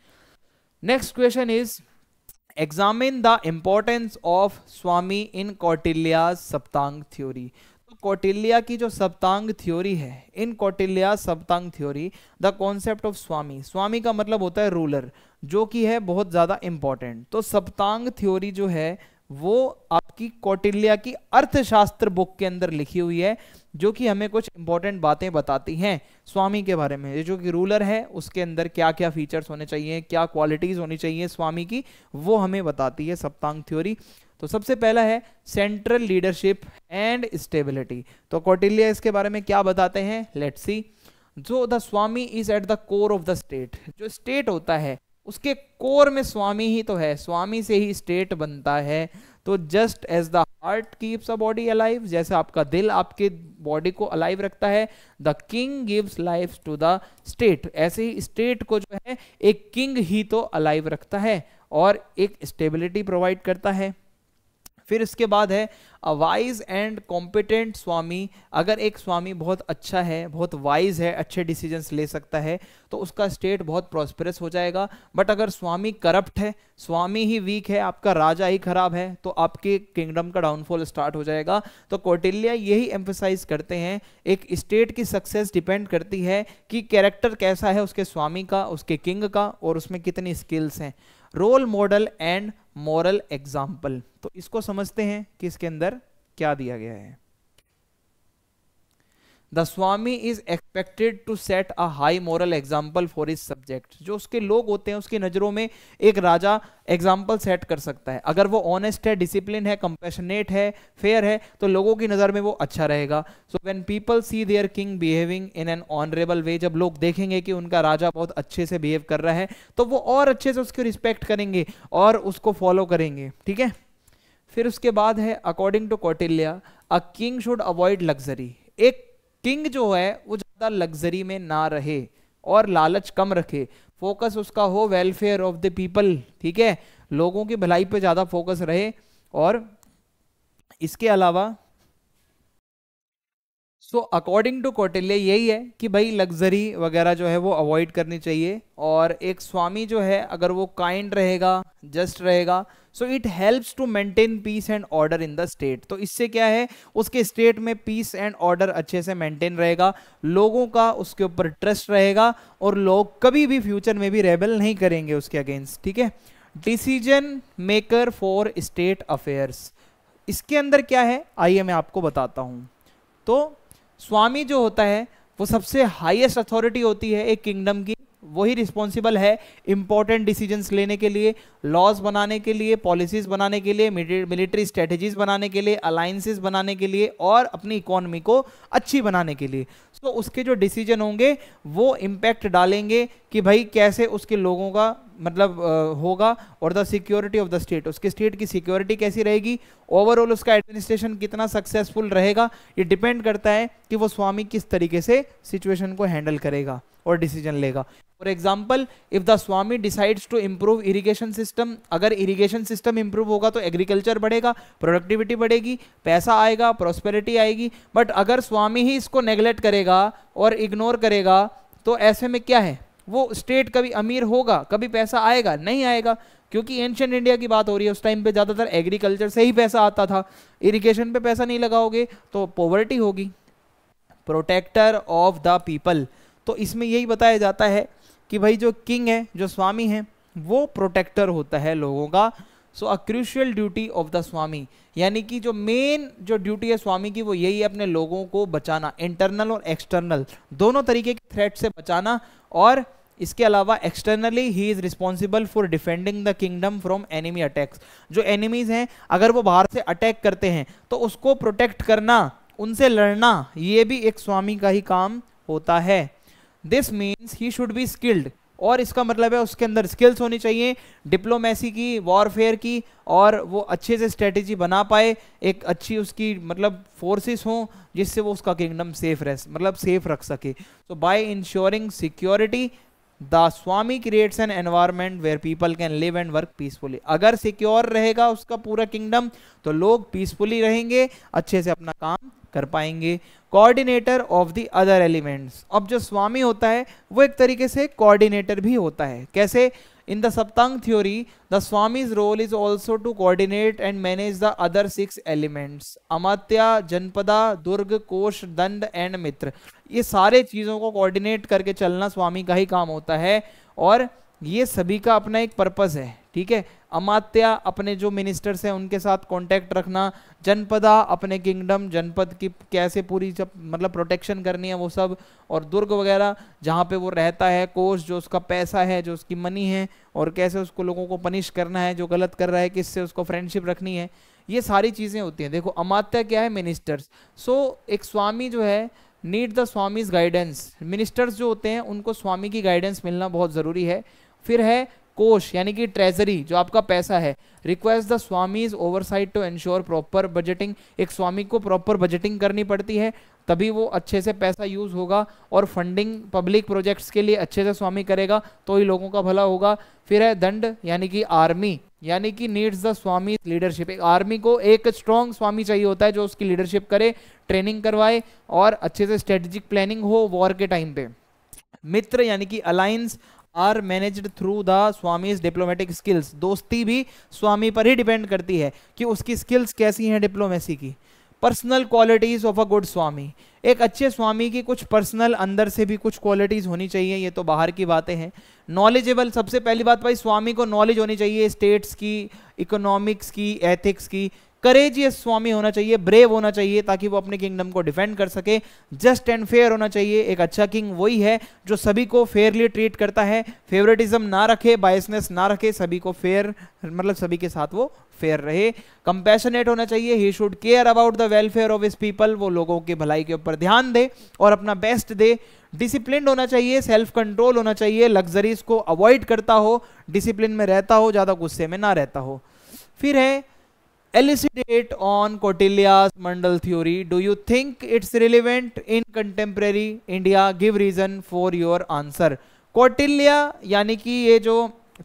Next question is examine the importance of swami in Kautilya Saptanga theory. तो कौटिल्या की जो सप्तांग थ्योरी है, in Kautilya Saptanga theory the concept of swami, swami का मतलब होता है रूलर, जो कि है बहुत ज्यादा इंपॉर्टेंट। तो सप्तांग थ्योरी जो है वो आपकी कौटिल्या की अर्थशास्त्र बुक के अंदर लिखी हुई है, जो कि हमें कुछ इंपॉर्टेंट बातें बताती हैं स्वामी के बारे में। जो कि रूलर है उसके अंदर क्या क्या फीचर्स होने चाहिए, क्या क्वालिटीज होनी चाहिए स्वामी की, वो हमें बताती है सप्तांग थ्योरी। तो सबसे पहला है सेंट्रल लीडरशिप एंड स्टेबिलिटी। तो कौटिल्य इसके बारे में क्या बताते हैं, लेट्स सी। जो the swami is at the core of the state, जो स्टेट होता है उसके कोर में स्वामी ही तो है, स्वामी से ही स्टेट बनता है। तो just as the heart keeps a body alive, जैसे आपका दिल आपके बॉडी को अलाइव रखता है, the king gives life to the state, ऐसे ही स्टेट को जो है एक किंग ही तो अलाइव रखता है और एक स्टेबिलिटी प्रोवाइड करता है। फिर इसके बाद है अ वाइज एंड कॉम्पिटेंट स्वामी। अगर एक स्वामी बहुत अच्छा है, बहुत वाइज है, अच्छे डिसीजंस ले सकता है, तो उसका स्टेट बहुत प्रॉस्पेरस हो जाएगा। बट अगर स्वामी करप्ट है, स्वामी ही वीक है, आपका राजा ही खराब है, तो आपके किंगडम का डाउनफॉल स्टार्ट हो जाएगा। तो कौटिल्य यही एम्फसाइज करते हैं, एक स्टेट की सक्सेस डिपेंड करती है कि कैरेक्टर कैसा है उसके स्वामी का, उसके किंग का, और उसमें कितनी स्किल्स हैं। Role model and moral example, तो इसको समझते हैं कि इसके अंदर क्या दिया गया है। The swami is expected to set a high moral example for his subject. जो उसके लोग होते हैं उसकी नजरों में एक राजा एग्जाम्पल सेट कर सकता है। अगर वो ऑनेस्ट है, डिसिप्लिन है, कंपैशनेट है, फेयर है, तो लोगों की नजर में वो अच्छा रहेगा। So when people see their king behaving in an honourable way, जब लोग देखेंगे कि उनका राजा बहुत अच्छे से बिहेव कर रहा है, तो वो और अच्छे से उसकी रिस्पेक्ट करेंगे और उसको फॉलो करेंगे। ठीक है, फिर उसके बाद है according to Kautilya a king should avoid luxury. एक किंग जो है वो ज्यादा लग्जरी में ना रहे और लालच कम रखे, फोकस उसका हो वेलफेयर ऑफ द पीपल। ठीक है, लोगों की भलाई पे ज्यादा फोकस रहे। और इसके अलावा सो अकॉर्डिंग टू कौटिल्य यही है कि भाई लग्जरी वगैरह जो है वो अवॉइड करनी चाहिए। और एक स्वामी जो है अगर वो काइंड रहेगा, जस्ट रहेगा, so it helps to maintain peace and order in the state. तो इससे क्या है, उसके स्टेट में पीस एंड ऑर्डर अच्छे से मेंटेन रहेगा, लोगों का उसके ऊपर ट्रस्ट रहेगा और लोग कभी भी फ्यूचर में भी रेबल नहीं करेंगे उसके अगेंस्ट। ठीक है, decision maker for state affairs, इसके अंदर क्या है आइए मैं आपको बताता हूं। तो स्वामी जो होता है वो सबसे हाईएस्ट अथॉरिटी होती है एक किंगडम की, वही रिस्पॉन्सिबल है इंपॉर्टेंट डिसीजंस लेने के लिए, लॉज बनाने के लिए, पॉलिसीज बनाने के लिए, मिलिट्री स्ट्रेटेजीज बनाने के लिए, अलायंसेस बनाने के लिए और अपनी इकोनॉमी को अच्छी बनाने के लिए। तो उसके जो डिसीजन होंगे वो इम्पैक्ट डालेंगे कि भाई कैसे उसके लोगों का मतलब होगा, और the security of the state, उसके स्टेट की सिक्योरिटी कैसी रहेगी, ओवरऑल उसका एडमिनिस्ट्रेशन कितना सक्सेसफुल रहेगा। ये डिपेंड करता है कि वो स्वामी किस तरीके से सिचुएशन को हैंडल करेगा और डिसीजन लेगा। For example, if the swami decides to improve irrigation system, अगर इरिगेशन सिस्टम इंप्रूव होगा तो एग्रीकल्चर बढ़ेगा, प्रोडक्टिविटी बढ़ेगी, पैसा आएगा, प्रॉस्पेरिटी आएगी। बट अगर स्वामी ही इसको नेग्लेक्ट करेगा और इग्नोर करेगा तो ऐसे में क्या है, वो स्टेट कभी अमीर होगा, कभी पैसा आएगा नहीं आएगा, क्योंकि एंशिएंट इंडिया की बात हो रही है, उस टाइम पे ज्यादातर एग्रीकल्चर से ही पैसा आता था। इरिगेशन पे पैसा नहीं लगाओगे तो पॉवर्टी होगी। प्रोटेक्टर ऑफ द पीपल, तो इसमें यही बताया जाता है कि भाई जो किंग है, जो स्वामी है, वो प्रोटेक्टर होता है लोगों का। So a crucial duty of the swami, यानी कि जो मेन जो ड्यूटी है स्वामी की वो यही है अपने लोगों को बचाना, इंटरनल और एक्सटर्नल दोनों तरीके के थ्रेट से बचाना। और इसके अलावा externally he is responsible for defending the kingdom from enemy attacks, जो एनिमीज हैं अगर वो बाहर से अटैक करते हैं तो उसको प्रोटेक्ट करना, उनसे लड़ना, ये भी एक स्वामी का ही काम होता है। This means he should be skilled, और इसका मतलब है उसके अंदर स्किल्स होनी चाहिए डिप्लोमेसी की, वॉरफेयर की, और वो अच्छे से स्ट्रेटेजी बना पाए, एक अच्छी उसकी मतलब फोर्सेस हों जिससे वो उसका किंगडम सेफ रह मतलब सेफ रख सके। तो by ensuring security the swami creates an environment where people can live and work peacefully. अगर सिक्योर रहेगा उसका पूरा किंगडम तो लोग पीसफुली रहेंगे, अच्छे से अपना काम कर पाएंगे। Coordinator of the other elements, अब जो स्वामी होता है वो एक तरीके से कोऑर्डिनेटर भी होता है। कैसे? In the Saptanga theory the swami's role is also to coordinate and manage the other 6 elements, amatya, janapada, durg, kosh, dand and मित्र। ये सारे चीजों को कोऑर्डिनेट करके चलना स्वामी का ही काम होता है, और ये सभी का अपना एक पर्पस है। ठीक है, अमात्या अपने जो मिनिस्टर्स हैं उनके साथ कांटेक्ट रखना, जनपदा अपने किंगडम जनपद की कैसे पूरी जब मतलब प्रोटेक्शन करनी है वो सब, और दुर्ग वगैरह जहाँ पे वो रहता है, कोष जो उसका पैसा है, जो उसकी मनी है, और कैसे उसको लोगों को पनिश करना है जो गलत कर रहा है, किससे उसको फ्रेंडशिप रखनी है, ये सारी चीज़ें होती हैं। देखो अमात्या क्या है? मिनिस्टर्स। सो एक स्वामी जो है need the Swami's guidance, ministers जो होते हैं उनको स्वामी की गाइडेंस मिलना बहुत ज़रूरी है। फिर है कोष यानी कि ट्रेजरी, जो आपका पैसा है, request the swami's oversight to ensure proper budgeting, एक स्वामी को प्रॉपर बजटिंग करनी पड़ती है तभी वो अच्छे से पैसा यूज होगा, और फंडिंग पब्लिक प्रोजेक्ट्स के लिए अच्छे से स्वामी करेगा तो ही लोगों का भला होगा। फिर है दंड यानी कि आर्मी, यानी कि नीड्स द स्वामी लीडरशिप, एक आर्मी को एक स्ट्रॉन्ग स्वामी चाहिए होता है जो उसकी लीडरशिप करे, ट्रेनिंग करवाए और अच्छे से स्ट्रेटेजिक प्लानिंग हो वॉर के टाइम पे। मित्र यानी कि alliance are managed through the swami's diplomatic skills, दोस्ती भी स्वामी पर ही डिपेंड करती है कि उसकी स्किल्स कैसी हैं डिप्लोमेसी की। Personal qualities of a good swami, एक अच्छे स्वामी की कुछ पर्सनल अंदर से भी कुछ क्वालिटीज होनी चाहिए, ये तो बाहर की बातें हैं। नॉलेजेबल, सबसे पहली बात भाई स्वामी को नॉलेज होनी चाहिए स्टेट्स की, इकोनॉमिक्स की, एथिक्स की। करेजियस स्वामी होना चाहिए, ब्रेव होना चाहिए ताकि वो अपने किंगडम को डिफेंड कर सके। जस्ट एंड फेयर होना चाहिए, एक अच्छा किंग वही है जो सभी को फेयरली ट्रीट करता है, फेवरेटिज्म ना रखे, बायसनेस ना रखे, सभी को फेयर मतलब सभी के साथ वो फेयर रहे। कंपैशनेट होना चाहिए, he should care about the welfare of his people, वो लोगों की भलाई के ऊपर ध्यान दे और अपना बेस्ट दे। डिसिप्लिन होना चाहिए, सेल्फ कंट्रोल होना चाहिए, लग्जरीज को अवॉइड करता हो, डिसिप्लिन में रहता हो, ज्यादा गुस्से में ना रहता हो। फिर है elucidate on Kautilya's Mandal theory. Do you think it's relevant in contemporary India? Give reason for your answer. Kautilya यानी कि ये जो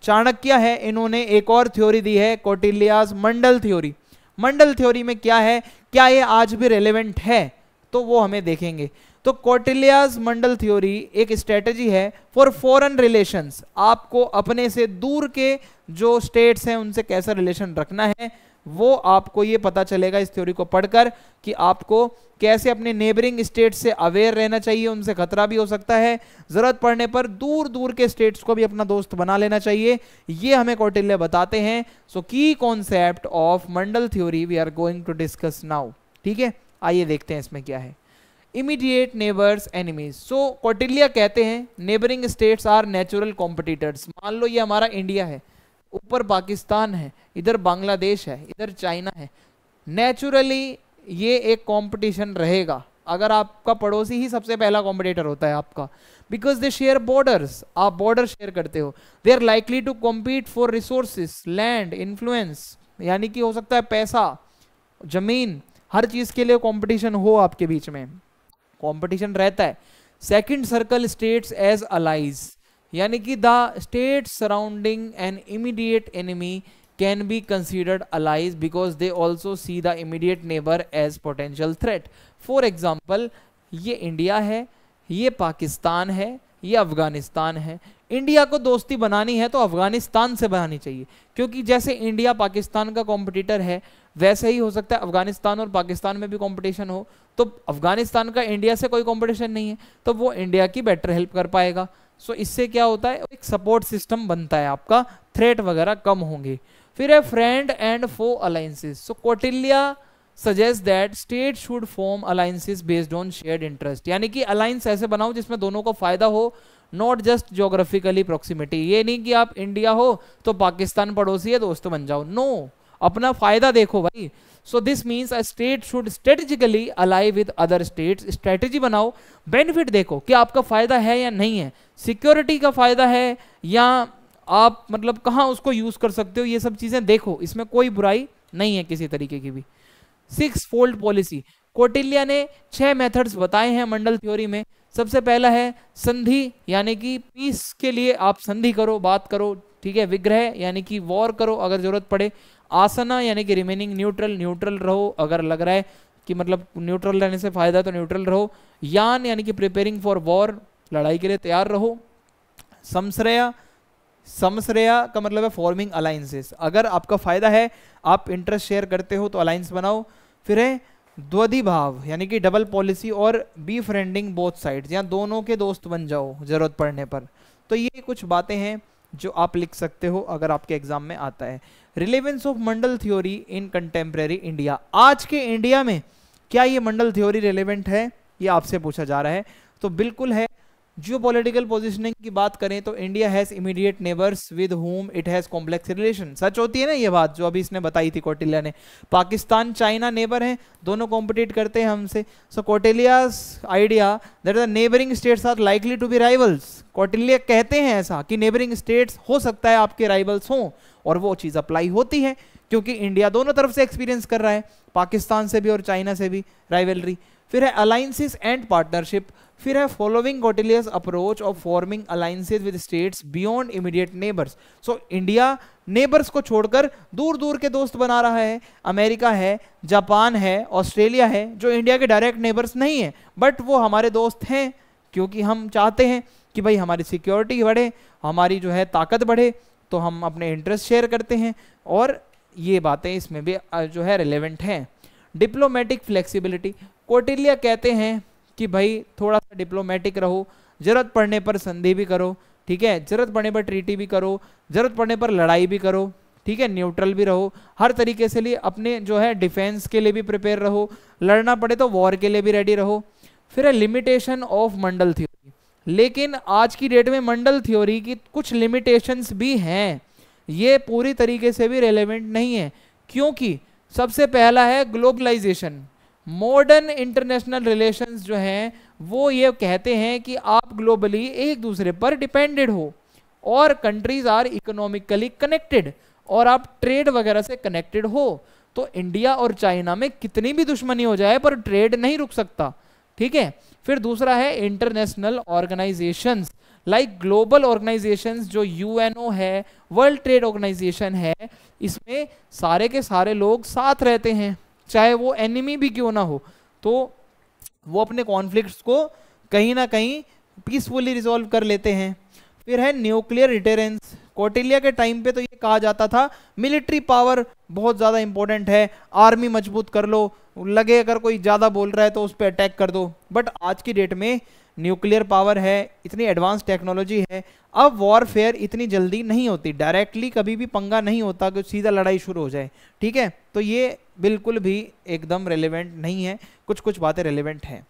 चाणक्य है इन्होंने एक और थ्योरी दी है, कौटिल्याज मंडल थ्योरी। मंडल थ्योरी में क्या है, क्या ये आज भी रेलेवेंट है, तो वो हमें देखेंगे। तो कौटिल्याज मंडल थ्योरी एक स्ट्रेटेजी है फॉर फॉरेन रिलेशंस, आपको अपने से दूर के जो स्टेट्स हैं उनसे कैसा रिलेशन रखना है वो आपको ये पता चलेगा इस थ्योरी को पढ़कर कि आपको कैसे अपने नेबरिंग स्टेट से अवेयर रहना चाहिए, उनसे खतरा भी हो सकता है, जरूरत पड़ने पर दूर दूर के स्टेट्स को भी अपना दोस्त बना लेना चाहिए, ये हमें कौटिल्य बताते हैं। So key concept of mandala theory we are going to discuss now. ठीक है, आइए देखते हैं इसमें क्या है। Immediate neighbours enemies, so Kautilya कहते हैं neighbouring states are natural competitors. मान लो ये हमारा इंडिया है, ऊपर पाकिस्तान है, इधर बांग्लादेश है, इधर चाइना है, नेचुरली ये एक कंपटीशन रहेगा। अगर आपका पड़ोसी ही सबसे पहला कॉम्पिटिटर होता है आपका, बिकॉज दे शेयर बॉर्डर्स, आप बॉर्डर शेयर करते हो, they are likely to compete for resources, land, influence, यानी कि हो सकता है पैसा, जमीन, हर चीज के लिए कंपटीशन हो आपके बीच में, कंपटीशन रहता है। Second circle states as allies, यानी कि the state surrounding an immediate enemy can be considered allies because they also see the immediate neighbour as potential threat. For example, ये इंडिया है, ये पाकिस्तान है, ये अफगानिस्तान है। इंडिया को दोस्ती बनानी है तो अफगानिस्तान से बनानी चाहिए, क्योंकि जैसे इंडिया पाकिस्तान का कॉम्पिटिटर है वैसे ही हो सकता है अफगानिस्तान और पाकिस्तान में भी कंपटीशन हो, तो अफगानिस्तान का इंडिया से कोई कंपटीशन नहीं है तो वो इंडिया की बेटर हेल्प कर पाएगा। सो इससे क्या होता है, एक सपोर्ट सिस्टम बनता है आपका, थ्रेट वगैरह कम होंगे। फिर है friend and foe alliances. So Kautilya suggest that state should form alliances based on shared interest, यानी कि अलायंस ऐसे बनाओ जिसमें दोनों को फायदा हो, नॉट जस्ट ज्योग्राफिकली प्रॉक्सिमिटी। ये नहीं कि आप इंडिया हो तो पाकिस्तान पड़ोसी है दोस्त बन जाओ, नो, अपना फायदा देखो भाई। So this means a state should strategically ally with other states, strategy बनाओ, बेनिफिट देखो कि आपका फायदा है या नहीं है, सिक्योरिटी का फायदा है या आप मतलब कहाँ उसको यूज कर सकते हो, ये सब चीजें देखो, इसमें कोई बुराई नहीं है किसी तरीके की भी। 6 फोल्ड पॉलिसी, कौटिल्य ने 6 मेथड्स बताए हैं मंडल थ्योरी में। सबसे पहला है संधि, यानी कि पीस के लिए आप संधि करो, बात करो, ठीक है। विग्रह यानी कि वॉर करो अगर जरूरत पड़े। आसना यानी कि रिमेनिंग न्यूट्रल, न्यूट्रल रहो अगर लग रहा है कि मतलब न्यूट्रल रहने से फायदा तो न्यूट्रल रहो। यान यानी कि प्रिपेयरिंग फॉर वॉर, लड़ाई के लिए तैयार रहो। समश्रय, समश्रय का मतलब है फॉर्मिंग अलायंसेस, अगर आपका फायदा है, आप इंटरेस्ट शेयर करते हो तो अलायंस बनाओ। फिर है द्वंद्वी भाव, यानी कि डबल पॉलिसी और बी फ्रेंडिंग बोथ साइड्स, या दोनों के दोस्त बन जाओ जरूरत पड़ने पर। तो ये कुछ बातें हैं जो आप लिख सकते हो अगर आपके एग्जाम में आता है। Relevance of mandala theory in contemporary India, आज के इंडिया में क्या ये मंडल थ्योरी रिलेवेंट है, ये आपसे पूछा जा रहा है। तो बिल्कुल है। जियोपॉलिटिकल पोजीशनिंग की बात करें तो India has immediate neighbours with whom it has complex relation, सच होती है ना ये बात जो अभी इसने बताई थी कौटिल्य ने। पाकिस्तान चाइना नेबर हैं, दोनों कॉम्पिटिट करते हैं हमसे। So Kautilya's idea that the neighbouring states are likely to be rivals, Kautilya कहते हैं ऐसा कि नेबरिंग स्टेट्स हो सकता है आपके राइवल्स हों, और वो चीज़ अप्लाई होती है क्योंकि इंडिया दोनों तरफ से एक्सपीरियंस कर रहा है, पाकिस्तान से भी और चाइना से भी राइवलरी। फिर है अलायंसेस एंड पार्टनरशिप, फिर है following Kautilya's approach of forming alliances with states beyond immediate neighbours. So India neighbours को छोड़कर दूर दूर के दोस्त बना रहा है, अमेरिका है, जापान है, ऑस्ट्रेलिया है, जो इंडिया के डायरेक्ट नेबर्स नहीं है बट वो हमारे दोस्त हैं क्योंकि हम चाहते हैं कि भाई हमारी सिक्योरिटी बढ़े, हमारी जो है ताकत बढ़े, तो हम अपने इंटरेस्ट शेयर करते हैं, और ये बातें इसमें भी जो है रिलेवेंट हैं। डिप्लोमेटिक फ्लेक्सिबिलिटी, कौटिल्य कहते हैं कि भाई थोड़ा सा डिप्लोमेटिक रहो, जरूरत पड़ने पर संधि भी करो, ठीक है, जरूरत पड़ने पर ट्रीटी भी करो, जरूरत पड़ने पर लड़ाई भी करो, ठीक है, न्यूट्रल भी रहो, हर तरीके से लिए अपने जो है डिफेंस के लिए भी प्रिपेयर रहो, लड़ना पड़े तो वॉर के लिए भी रेडी रहो। फिर है लिमिटेशन ऑफ मंडल थ्योरी, लेकिन आज की डेट में मंडल थ्योरी की कुछ लिमिटेशंस भी हैं, ये पूरी तरीके से भी रेलेवेंट नहीं है, क्योंकि सबसे पहला है ग्लोबलाइजेशन। मॉडर्न इंटरनेशनल रिलेशंस जो हैं वो ये कहते हैं कि आप ग्लोबली एक दूसरे पर डिपेंडेड हो और कंट्रीज आर इकोनॉमिकली कनेक्टेड और आप ट्रेड वगैरह से कनेक्टेड हो। तो इंडिया और चाइना में कितनी भी दुश्मनी हो जाए पर ट्रेड नहीं रुक सकता, ठीक है। फिर दूसरा है international organisations like global organisations, जो यूएनओ है, वर्ल्ड ट्रेड ऑर्गेनाइजेशन है, इसमें सारे के सारे लोग साथ रहते हैं, चाहे वो एनिमी भी क्यों ना हो, तो वो अपने कॉन्फ्लिक्ट्स को कहीं ना कहीं पीसफुली रिजॉल्व कर लेते हैं। फिर है न्यूक्लियर डिटेरेंस, कौटिल्य के टाइम पे तो ये कहा जाता था मिलिट्री पावर बहुत ज़्यादा इंपॉर्टेंट है, आर्मी मजबूत कर लो, लगे अगर कोई ज़्यादा बोल रहा है तो उस पर अटैक कर दो। बट आज की डेट में न्यूक्लियर पावर है, इतनी एडवांस टेक्नोलॉजी है, अब वॉरफेयर इतनी जल्दी नहीं होती, डायरेक्टली कभी भी पंगा नहीं होता कि सीधा लड़ाई शुरू हो जाए, ठीक है। तो ये बिल्कुल भी एकदम रेलेवेंट नहीं है, कुछ कुछ बातें रेलेवेंट हैं।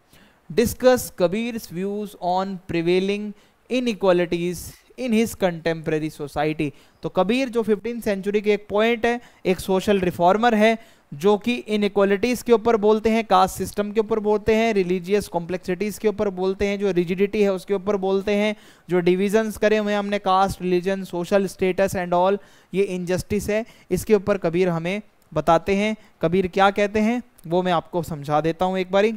Discuss Kabir's views on prevailing inequalities in his contemporary society. तो कबीर जो 15th सेंचुरी के एक पॉइंट है, एक सोशल रिफॉर्मर है जो कि इनइक्वालिटीज के ऊपर बोलते हैं, कास्ट सिस्टम के ऊपर बोलते हैं, रिलीजियस कॉम्प्लेक्सिटीज के ऊपर बोलते हैं, जो रिजिडिटी है उसके ऊपर बोलते हैं, जो डिविजन्स करे हुए हमने caste, religion, social status and all, ये इनजस्टिस है, इसके ऊपर कबीर हमें बताते हैं। कबीर क्या कहते हैं वो मैं आपको समझा देता हूँ एक बारी।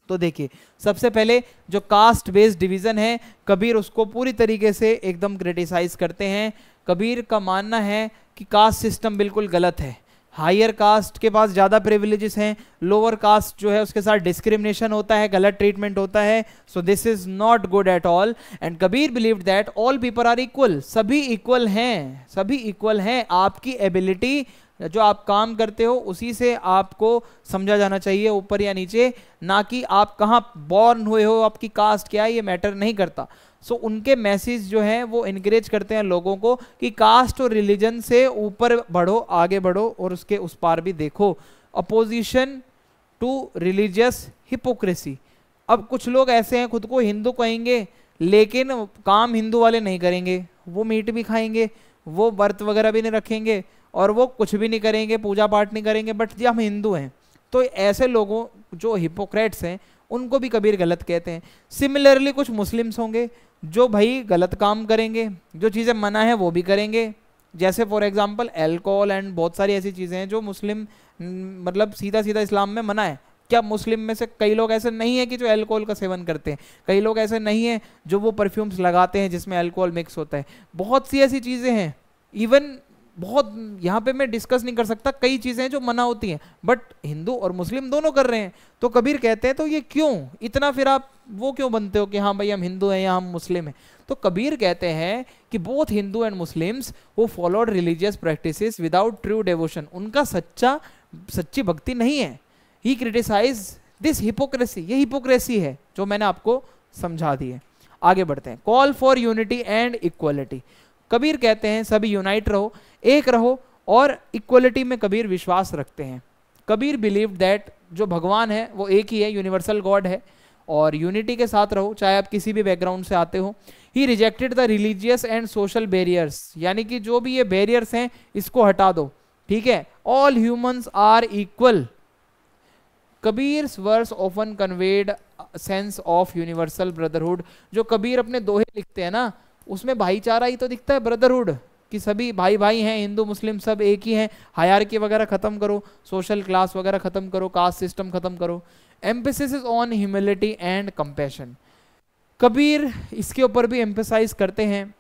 तो देखिए, सबसे पहले जो कास्ट बेस्ड डिवीजन है, कबीर उसको पूरी तरीके से एकदम क्रिटिसाइज करते हैं। कबीर का मानना है कि कास्ट सिस्टम बिल्कुल गलत है, हायर कास्ट के पास ज़्यादा प्रिविलेजेस हैं, लोअर कास्ट जो है उसके साथ डिस्क्रिमिनेशन होता है, गलत ट्रीटमेंट होता है, so this is not good at all. And Kabir believed that all people are equal, सभी इक्वल हैं, सभी इक्वल हैं, आपकी एबिलिटी जो आप काम करते हो उसी से आपको समझा जाना चाहिए, ऊपर या नीचे, ना कि आप कहाँ बॉर्न हुए हो, आपकी कास्ट क्या है, ये मैटर नहीं करता। सो उनके मैसेज जो है वो इनकरेज करते हैं लोगों को कि कास्ट और रिलीजन से ऊपर बढ़ो, आगे बढ़ो और उसके उस पार भी देखो। Opposition to religious hypocrisy. अब कुछ लोग ऐसे हैं खुद को हिंदू कहेंगे लेकिन काम हिंदू वाले नहीं करेंगे, वो मीट भी खाएंगे, वो व्रत वगैरह भी नहीं रखेंगे और वो कुछ भी नहीं करेंगे, पूजा पाठ नहीं करेंगे, बट जी हम हिंदू हैं। तो ऐसे लोगों जो हिपोक्रेट्स हैं उनको भी कबीर गलत कहते हैं। सिमिलरली कुछ मुस्लिम्स होंगे जो भाई गलत काम करेंगे, जो चीज़ें मना है वो भी करेंगे, जैसे फॉर एग्जांपल अल्कोहल एंड बहुत सारी ऐसी चीज़ें हैं जो मुस्लिम मतलब सीधा सीधा इस्लाम में मना है। क्या मुस्लिम में से कई लोग ऐसे नहीं है कि जो अल्कोहल का सेवन करते हैं, कई लोग ऐसे नहीं है जो वो परफ्यूम्स लगाते हैं जिसमें अल्कोहल मिक्स होता है, बहुत सी ऐसी चीज़ें हैं। इवन बहुत यहाँ पे मैं डिस्कस नहीं कर सकता, कई चीज़ें हैं जो मना होती हैं बट हिंदू और मुस्लिम दोनों कर रहे हैं। तो कबीर कहते हैं तो ये क्यों इतना फिर आप वो क्यों बनते हो कि हाँ भाई हम हिंदू हैं या हम मुस्लिम हैं। तो कबीर कहते हैं कि बोथ हिंदू एंड मुस्लिम्स वो followed religious practices without true devotion, उनका सच्ची भक्ति नहीं है। ही क्रिटिसाइज दिस हिपोक्रेसी, ये हिपोक्रेसी है जो मैंने आपको समझा दी है। आगे बढ़ते हैं। Call for unity and equality. Kabir कहते हैं सभी यूनाइट रहो, एक रहो, और इक्वलिटी में कबीर विश्वास रखते हैं। कबीर बिलीव दैट जो भगवान है वो एक ही है, यूनिवर्सल गॉड है, और यूनिटी के साथ रहो चाहे आप किसी भी बैकग्राउंड से आते हो। He rejected the religious and social barriers, यानी कि जो भी ये बैरियर्स हैं इसको हटा दो, ठीक है। All humans are equal. Kabir's verse often conveyed sense of universal brotherhood. जो कबीर अपने दोहे लिखते हैं ना उसमें भाईचारा ही तो दिखता है, ब्रदरहुड, कि सभी भाई भाई हैं, हिंदू मुस्लिम सब एक ही हैं। हायरार्की वगैरह खत्म करो, सोशल क्लास वगैरह खत्म करो, कास्ट सिस्टम खत्म करो। Emphasis is on humility and compassion. Kabir इसके ऊपर भी एम्फेसाइज करते हैं।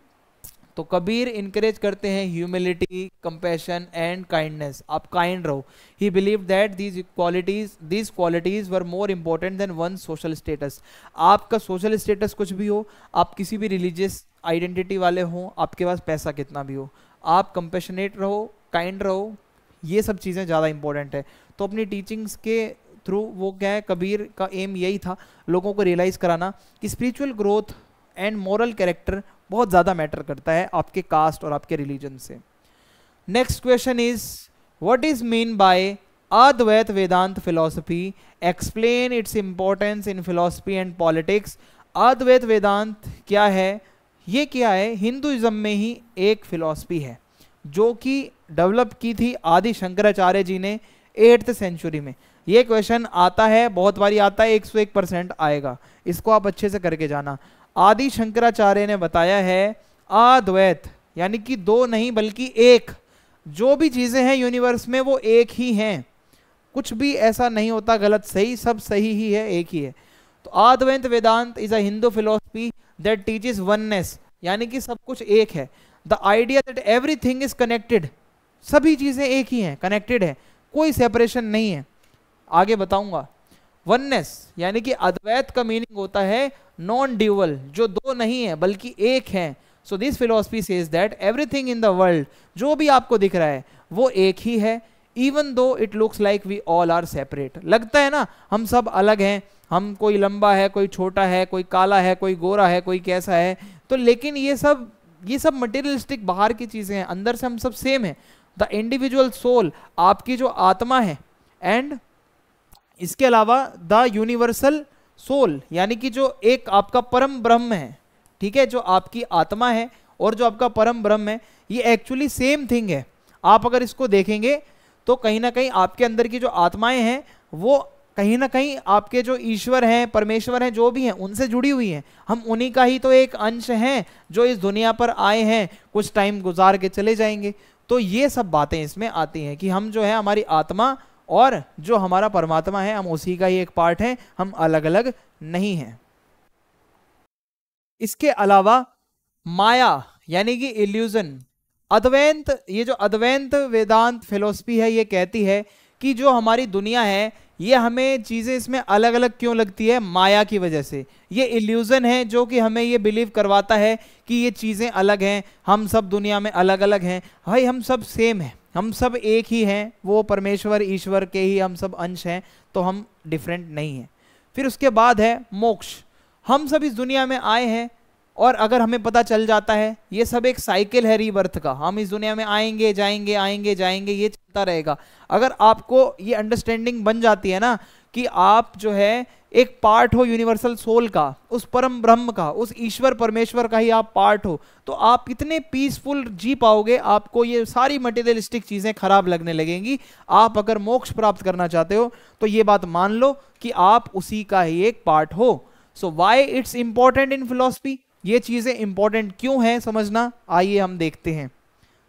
तो कबीर इनकरेज करते हैं ह्यूमिलिटी, कंपैशन एंड काइंडनेस, आप काइंड रहो। He believe that these qualities were more important than one social status. आपका सोशल स्टेटस कुछ भी हो, आप किसी भी रिलीजियस आइडेंटिटी वाले हों, आपके पास पैसा कितना भी हो, आप कंपैशनेट रहो, काइंड रहो, ये सब चीज़ें ज़्यादा इंपॉर्टेंट है। तो अपनी टीचिंग्स के थ्रू वो क्या है, कबीर का एम यही था लोगों को रियलाइज़ कराना कि spiritual growth and moral character बहुत ज़्यादा मैटर करता है आपके कास्ट और आपके रिलीजन से। Next question is what is mean by Advaita Vedanta philosophy, explain its importance in philosophy and politics. Advaita Vedanta क्या है? ये क्या है? हिंदुइज्म में ही एक फिलॉसफी है जो कि डेवलप की थी आदि शंकराचार्य जी ने 8th सेंचुरी में। ये क्वेश्चन आता है, बहुत बारी आता है, 101% आएगा, इसको आप अच्छे से करके जाना। आदि शंकराचार्य ने बताया है अद्वैत यानी कि दो नहीं बल्कि एक, जो भी चीजें हैं यूनिवर्स में वो एक ही हैं, कुछ भी ऐसा नहीं होता गलत सही, सब सही ही है, एक ही है। तो Advaita Vedanta is a Hindu philosophy that teaches oneness, यानी कि सब कुछ एक है। The idea that everything is connected, सभी चीजें एक ही हैं, कनेक्टेड है, कोई सेपरेशन नहीं है। आगे बताऊंगा। वननेस यानी कि अद्वैत का मीनिंग होता है नॉन ड्यूअल, जो दो नहीं है बल्कि एक है। So this philosophy says that everything in the world, जो भी आपको दिख रहा है वो एक ही है, even though it looks like we all are separate. लगता है ना हम सब अलग हैं, हम कोई लंबा है, कोई छोटा है, कोई काला है, कोई गोरा है, कोई कैसा है, तो लेकिन ये सब मटेरियलिस्टिक बाहर की चीजें हैं, अंदर से हम सब सेम है। द इंडिविजुअल सोल, आपकी जो आत्मा है, एंड इसके अलावा द यूनिवर्सल सोल यानी कि जो एक आपका परम ब्रह्म है, ठीक है, जो आपकी आत्मा है और जो आपका परम ब्रह्म है, ये एक्चुअली सेम थिंग है। आप अगर इसको देखेंगे तो कहीं ना कहीं आपके अंदर की जो आत्माएं हैं वो कहीं ना कहीं आपके जो ईश्वर हैं, परमेश्वर हैं, जो भी हैं उनसे जुड़ी हुई हैं। हम उन्हीं का ही तो एक अंश हैं जो इस दुनिया पर आए हैं, कुछ टाइम गुजार के चले जाएंगे। तो ये सब बातें इसमें आती हैं कि हम जो है हमारी आत्मा और जो हमारा परमात्मा है हम उसी का ही एक पार्ट है, हम अलग अलग नहीं हैं। इसके अलावा माया यानी कि इल्यूजन, अद्वैत, ये जो अद्वैत वेदांत फिलॉसफी है ये कहती है कि जो हमारी दुनिया है ये हमें चीज़ें इसमें अलग अलग क्यों लगती है, माया की वजह से। ये इल्यूजन है जो कि हमें ये बिलीव करवाता है कि ये चीज़ें अलग हैं, हम सब दुनिया में अलग अलग हैं। भाई हम सब सेम हैं, हम सब एक ही हैं, वो परमेश्वर ईश्वर के ही हम सब अंश हैं, तो हम डिफरेंट नहीं हैं। फिर उसके बाद है मोक्ष। हम सब इस दुनिया में आए हैं और अगर हमें पता चल जाता है ये सब एक साइकिल है रीबर्थ का, हम इस दुनिया में आएंगे जाएंगे आएंगे जाएंगे, ये चलता रहेगा, अगर आपको ये अंडरस्टैंडिंग बन जाती है ना कि आप जो है एक पार्ट हो यूनिवर्सल सोल का, उस परम ब्रह्म का, उस ईश्वर परमेश्वर का ही आप पार्ट हो, तो आप कितने पीसफुल जी पाओगे, आपको ये सारी मटेरियलिस्टिक चीजें खराब लगने लगेंगी। आप अगर मोक्ष प्राप्त करना चाहते हो तो ये बात मान लो कि आप उसी का ही एक पार्ट हो। So why it's important in philosophy, ये चीजें इंपॉर्टेंट क्यों हैं समझना, आइए हम देखते हैं।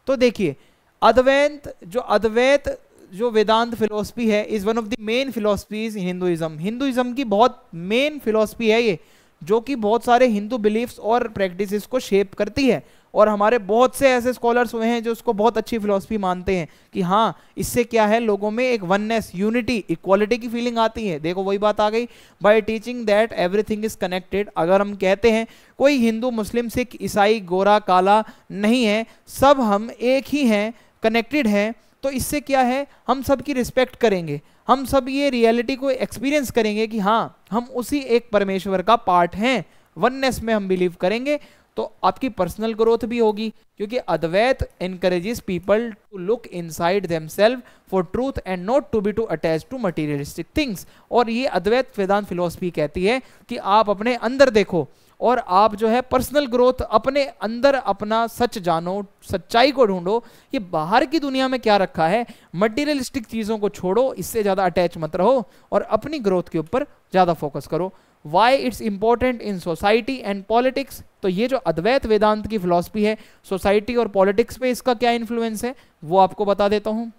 तो देखिए अद्वैत जो वेदांत फिलोसफी है is one of the main philosophies in Hinduism. Hinduism की बहुत मेन फिलोसफी है ये, जो कि बहुत सारे हिंदू बिलीफ्स और प्रैक्टिसेस को शेप करती है, और हमारे बहुत से ऐसे स्कॉलर्स हुए हैं जो उसको बहुत अच्छी फिलोसफी मानते हैं कि हाँ इससे क्या है, लोगों में एक वननेस, यूनिटी, इक्वालिटी की फीलिंग आती है। देखो वही बात आ गई, bye teaching that everything is connected. अगर हम कहते हैं कोई हिंदू मुस्लिम सिख ईसाई गोरा काला नहीं है, सब हम एक ही हैं, कनेक्टेड हैं, तो इससे क्या है, हम सब की रिस्पेक्ट करेंगे, हम सब ये रियलिटी को एक्सपीरियंस करेंगे कि हाँ हम उसी एक परमेश्वर का पार्ट हैं, वननेस में हम बिलीव करेंगे, तो आपकी पर्सनल ग्रोथ भी होगी, क्योंकि Advaita encourages people to look inside themselves for truth and not to be too attach to materialistic things. और ये अद्वैत वेदांत फिलोसफी कहती है कि आप अपने अंदर देखो और आप जो है पर्सनल ग्रोथ, अपने अंदर अपना सच जानो, सच्चाई को ढूंढो, ये बाहर की दुनिया में क्या रखा है, मटेरियलिस्टिक चीज़ों को छोड़ो, इससे ज़्यादा अटैच मत रहो और अपनी ग्रोथ के ऊपर ज़्यादा फोकस करो। Why it's important in society and politics, तो ये जो अद्वैत वेदांत की फिलॉसफी है, सोसाइटी और पॉलिटिक्स पे इसका क्या इन्फ्लुएंस है वो आपको बता देता हूँ।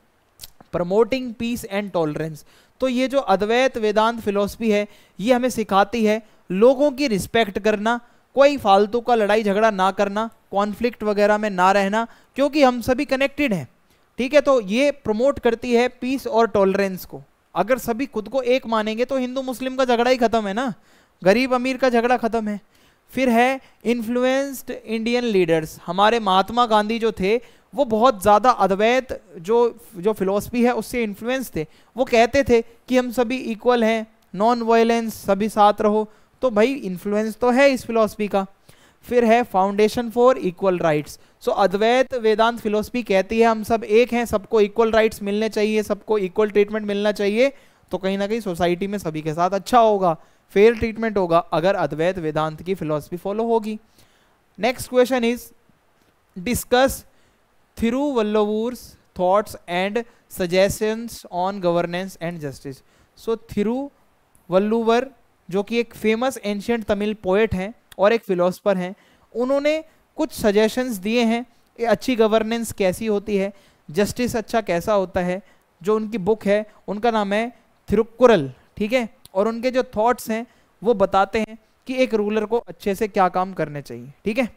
प्रमोटिंग पीस एंड टॉलरेंस, तो ये जो अद्वैत वेदांत फिलॉसफी है ये हमें सिखाती है लोगों की रिस्पेक्ट करना, कोई फालतू का लड़ाई झगड़ा ना करना, कॉन्फ्लिक्ट वगैरह में ना रहना, क्योंकि हम सभी कनेक्टेड हैं, ठीक है। तो ये प्रमोट करती है पीस और टॉलरेंस को। अगर सभी खुद को एक मानेंगे तो हिंदू मुस्लिम का झगड़ा ही खत्म है ना, गरीब अमीर का झगड़ा खत्म है। फिर है इन्फ्लुएंस्ड इंडियन लीडर्स, हमारे महात्मा गांधी जो थे वो बहुत ज़्यादा अद्वैत जो फिलॉसफी है उससे इन्फ्लुएंस थे। वो कहते थे कि हम सभी इक्वल हैं, नॉन वायलेंस, सभी साथ रहो, तो भाई इन्फ्लुएंस तो है इस फिलॉसफी का। फिर है foundation for equal rights, so Advaita Vedanta philosophy कहती है हम सब एक हैं, सबको इक्वल राइट्स मिलने चाहिए, सबको इक्वल ट्रीटमेंट मिलना चाहिए, तो कहीं ना कहीं सोसाइटी में सभी के साथ अच्छा होगा, फेयर ट्रीटमेंट होगा अगर अद्वैत वेदांत की फिलॉसफी फॉलो होगी। Next question is discuss Thiruvalluvar's thoughts and suggestions on governance and justice. So Thiruvalluvar जो कि एक फेमस एंशियंट तमिल पोएट हैं और एक फिलोसफर हैं, उन्होंने कुछ सजेशंस दिए हैं कि अच्छी गवर्नेंस कैसी होती है, जस्टिस अच्छा कैसा होता है। जो उनकी बुक है उनका नाम है थिरुक्कुरल, ठीक है, और उनके जो थॉट्स हैं वो बताते हैं कि एक रूलर को अच्छे से क्या काम करने चाहिए, ठीक है।